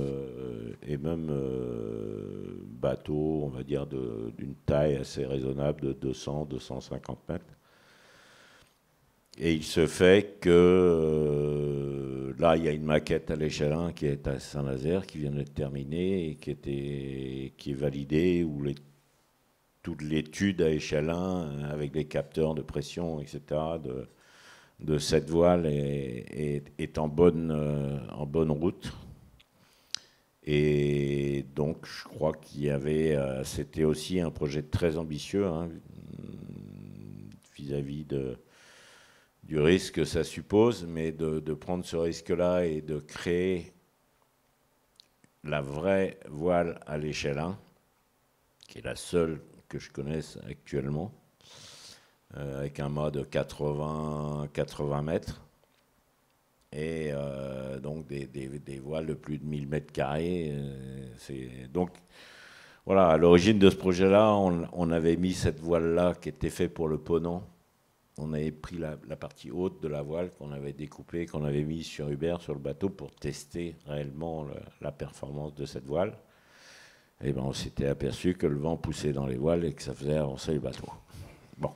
bateaux, on va dire, d'une taille assez raisonnable de 200-250 mètres. Et il se fait que là, il y a une maquette à l'échelle 1 qui est à Saint-Nazaire, qui vient d'être terminée et qui est validée, où toute l'étude à échelle 1, avec des capteurs de pression, etc., de cette voile est en bonne route. Et donc, je crois qu'il y avait... c'était aussi un projet très ambitieux, hein, vis-à-vis du risque que ça suppose, mais de prendre ce risque-là et de créer la vraie voile à l'échelle 1, qui est la seule que je connaisse actuellement, avec un mât de 80 mètres, et donc des voiles de plus de 1000 mètres carrés. Donc, voilà, à l'origine de ce projet-là, on avait mis cette voile-là qui était faite pour le ponant. On avait pris la partie haute de la voile qu'on avait découpée, qu'on avait mise sur Uber, sur le bateau, pour tester réellement la performance de cette voile. Et ben, on s'était aperçu que le vent poussait dans les voiles et que ça faisait avancer le bateau. Bon.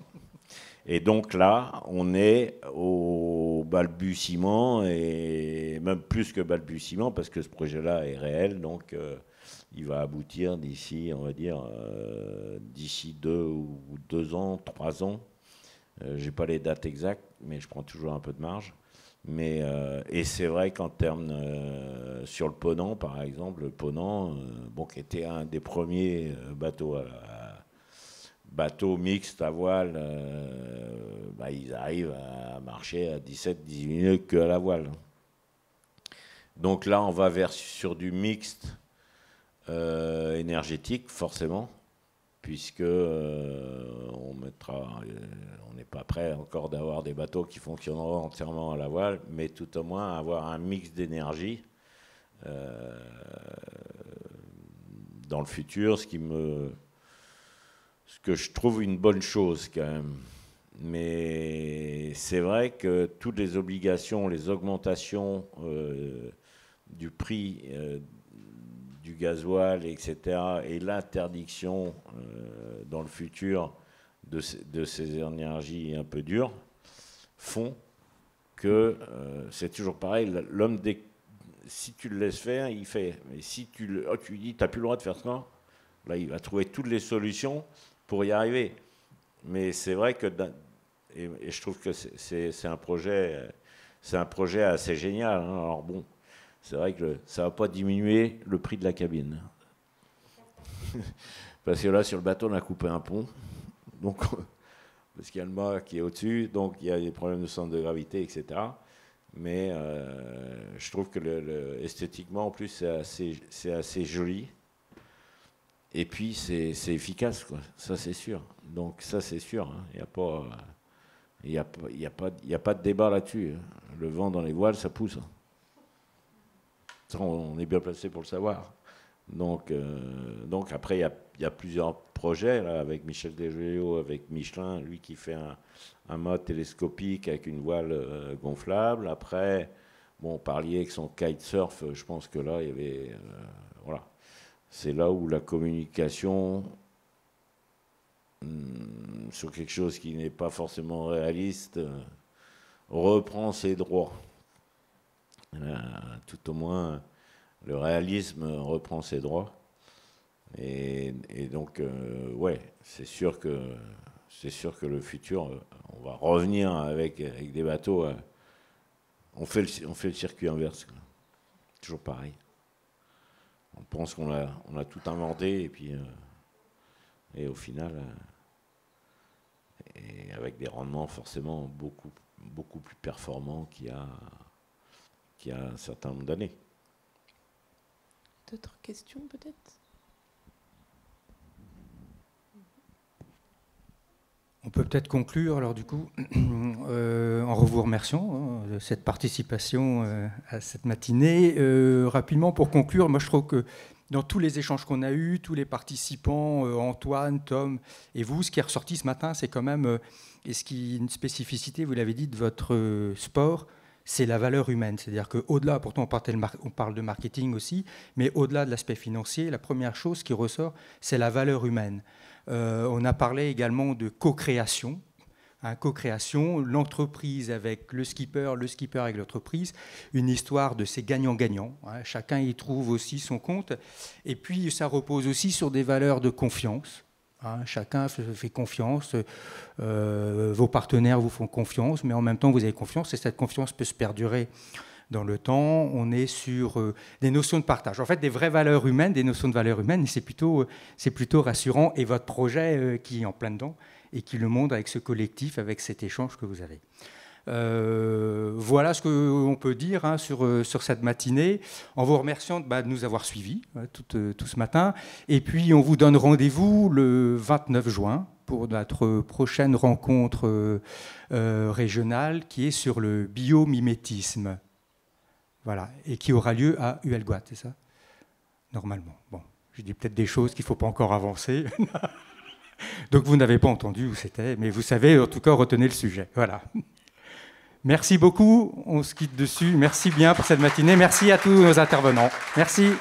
Et donc là, on est au balbutiement, et même plus que balbutiement, parce que ce projet-là est réel, donc il va aboutir d'ici, on va dire, d'ici 2 ans, 3 ans. Je n'ai pas les dates exactes, mais je prends toujours un peu de marge. Mais, et c'est vrai qu'en termes, sur le Ponant, par exemple, le Ponant, qui était un des premiers bateaux mixtes à voile, ils arrivent à marcher à 17-18 minutes que à la voile. Donc là, on va sur du mixte énergétique, forcément, puisque on n'est pas prêt encore d'avoir des bateaux qui fonctionneront entièrement à la voile, mais tout au moins avoir un mix d'énergie dans le futur, ce que je trouve une bonne chose quand même. Mais c'est vrai que toutes les obligations, les augmentations du prix du gasoil, etc., et l'interdiction dans le futur de ces énergies un peu dures font que c'est toujours pareil. L'homme, si tu le laisses faire, il fait. Mais si tu lui dis, tu n'as plus le droit de faire ça, là, il va trouver toutes les solutions pour y arriver. Mais c'est vrai que, et je trouve que c'est un projet assez génial. Hein. Alors bon, c'est vrai que ça ne va pas diminuer le prix de la cabine. Parce que là, sur le bateau, on a coupé un pont. Donc, parce qu'il y a le mât qui est au-dessus, donc il y a des problèmes de centre de gravité, etc. Mais je trouve que esthétiquement, en plus, c'est assez joli. Et puis, c'est efficace, quoi. Ça, c'est sûr. Donc, ça, c'est sûr. Hein. Il n'y a pas de débat là-dessus. Le vent dans les voiles, ça pousse. Ça, on est bien placé pour le savoir. Donc après, il y a plusieurs projets là, avec Michel Desjoyaux, avec Michelin, lui qui fait un mât télescopique avec une voile gonflable. Après, bon, parliez avec son kitesurf, je pense que là, il y avait... voilà. C'est là où la communication sur quelque chose qui n'est pas forcément réaliste reprend ses droits. Tout au moins, le réalisme reprend ses droits. Et donc, ouais, c'est sûr que le futur, on va revenir avec des bateaux. On fait le circuit inverse, quoi. Toujours pareil. On pense qu'on a tout inventé et puis et au final, et avec des rendements forcément beaucoup plus performants qu'il y a un certain nombre d'années. D'autres questions peut-être ? On peut peut-être conclure, alors du coup, en vous remerciant de cette participation à cette matinée. Rapidement, pour conclure, moi je trouve que dans tous les échanges qu'on a eus, tous les participants, Antoine, Tom et vous, ce qui est ressorti ce matin, c'est quand même, et ce qui est une spécificité, vous l'avez dit, de votre sport, c'est la valeur humaine. C'est-à-dire qu'au-delà, pourtant on parle de marketing aussi, mais au-delà de l'aspect financier, la première chose qui ressort, c'est la valeur humaine. On a parlé également de co-création. Co-création, l'entreprise avec le skipper avec l'entreprise, une histoire de ces gagnants-gagnants. Chacun y trouve aussi son compte. Et puis, ça repose aussi sur des valeurs de confiance. Chacun se fait confiance, vos partenaires vous font confiance, mais en même temps, vous avez confiance, et cette confiance peut se perdurer dans le temps. On est sur des notions de partage. En fait, des vraies valeurs humaines, des notions de valeurs humaines, et c'est plutôt rassurant. Et votre projet qui est en plein dedans, et qui le montre avec ce collectif, avec cet échange que vous avez. Voilà ce qu'on peut dire sur cette matinée, en vous remerciant de nous avoir suivis tout ce matin. Et puis, on vous donne rendez-vous le 29 juin pour notre prochaine rencontre régionale qui est sur le biomimétisme. Voilà, et qui aura lieu à Huelgoat, c'est ça ? Normalement. Bon, je dis peut-être des choses qu'il ne faut pas encore avancer. Donc vous n'avez pas entendu où c'était, mais vous savez, en tout cas, retenez le sujet. Voilà. Merci beaucoup, on se quitte dessus. Merci bien pour cette matinée. Merci à tous nos intervenants. Merci.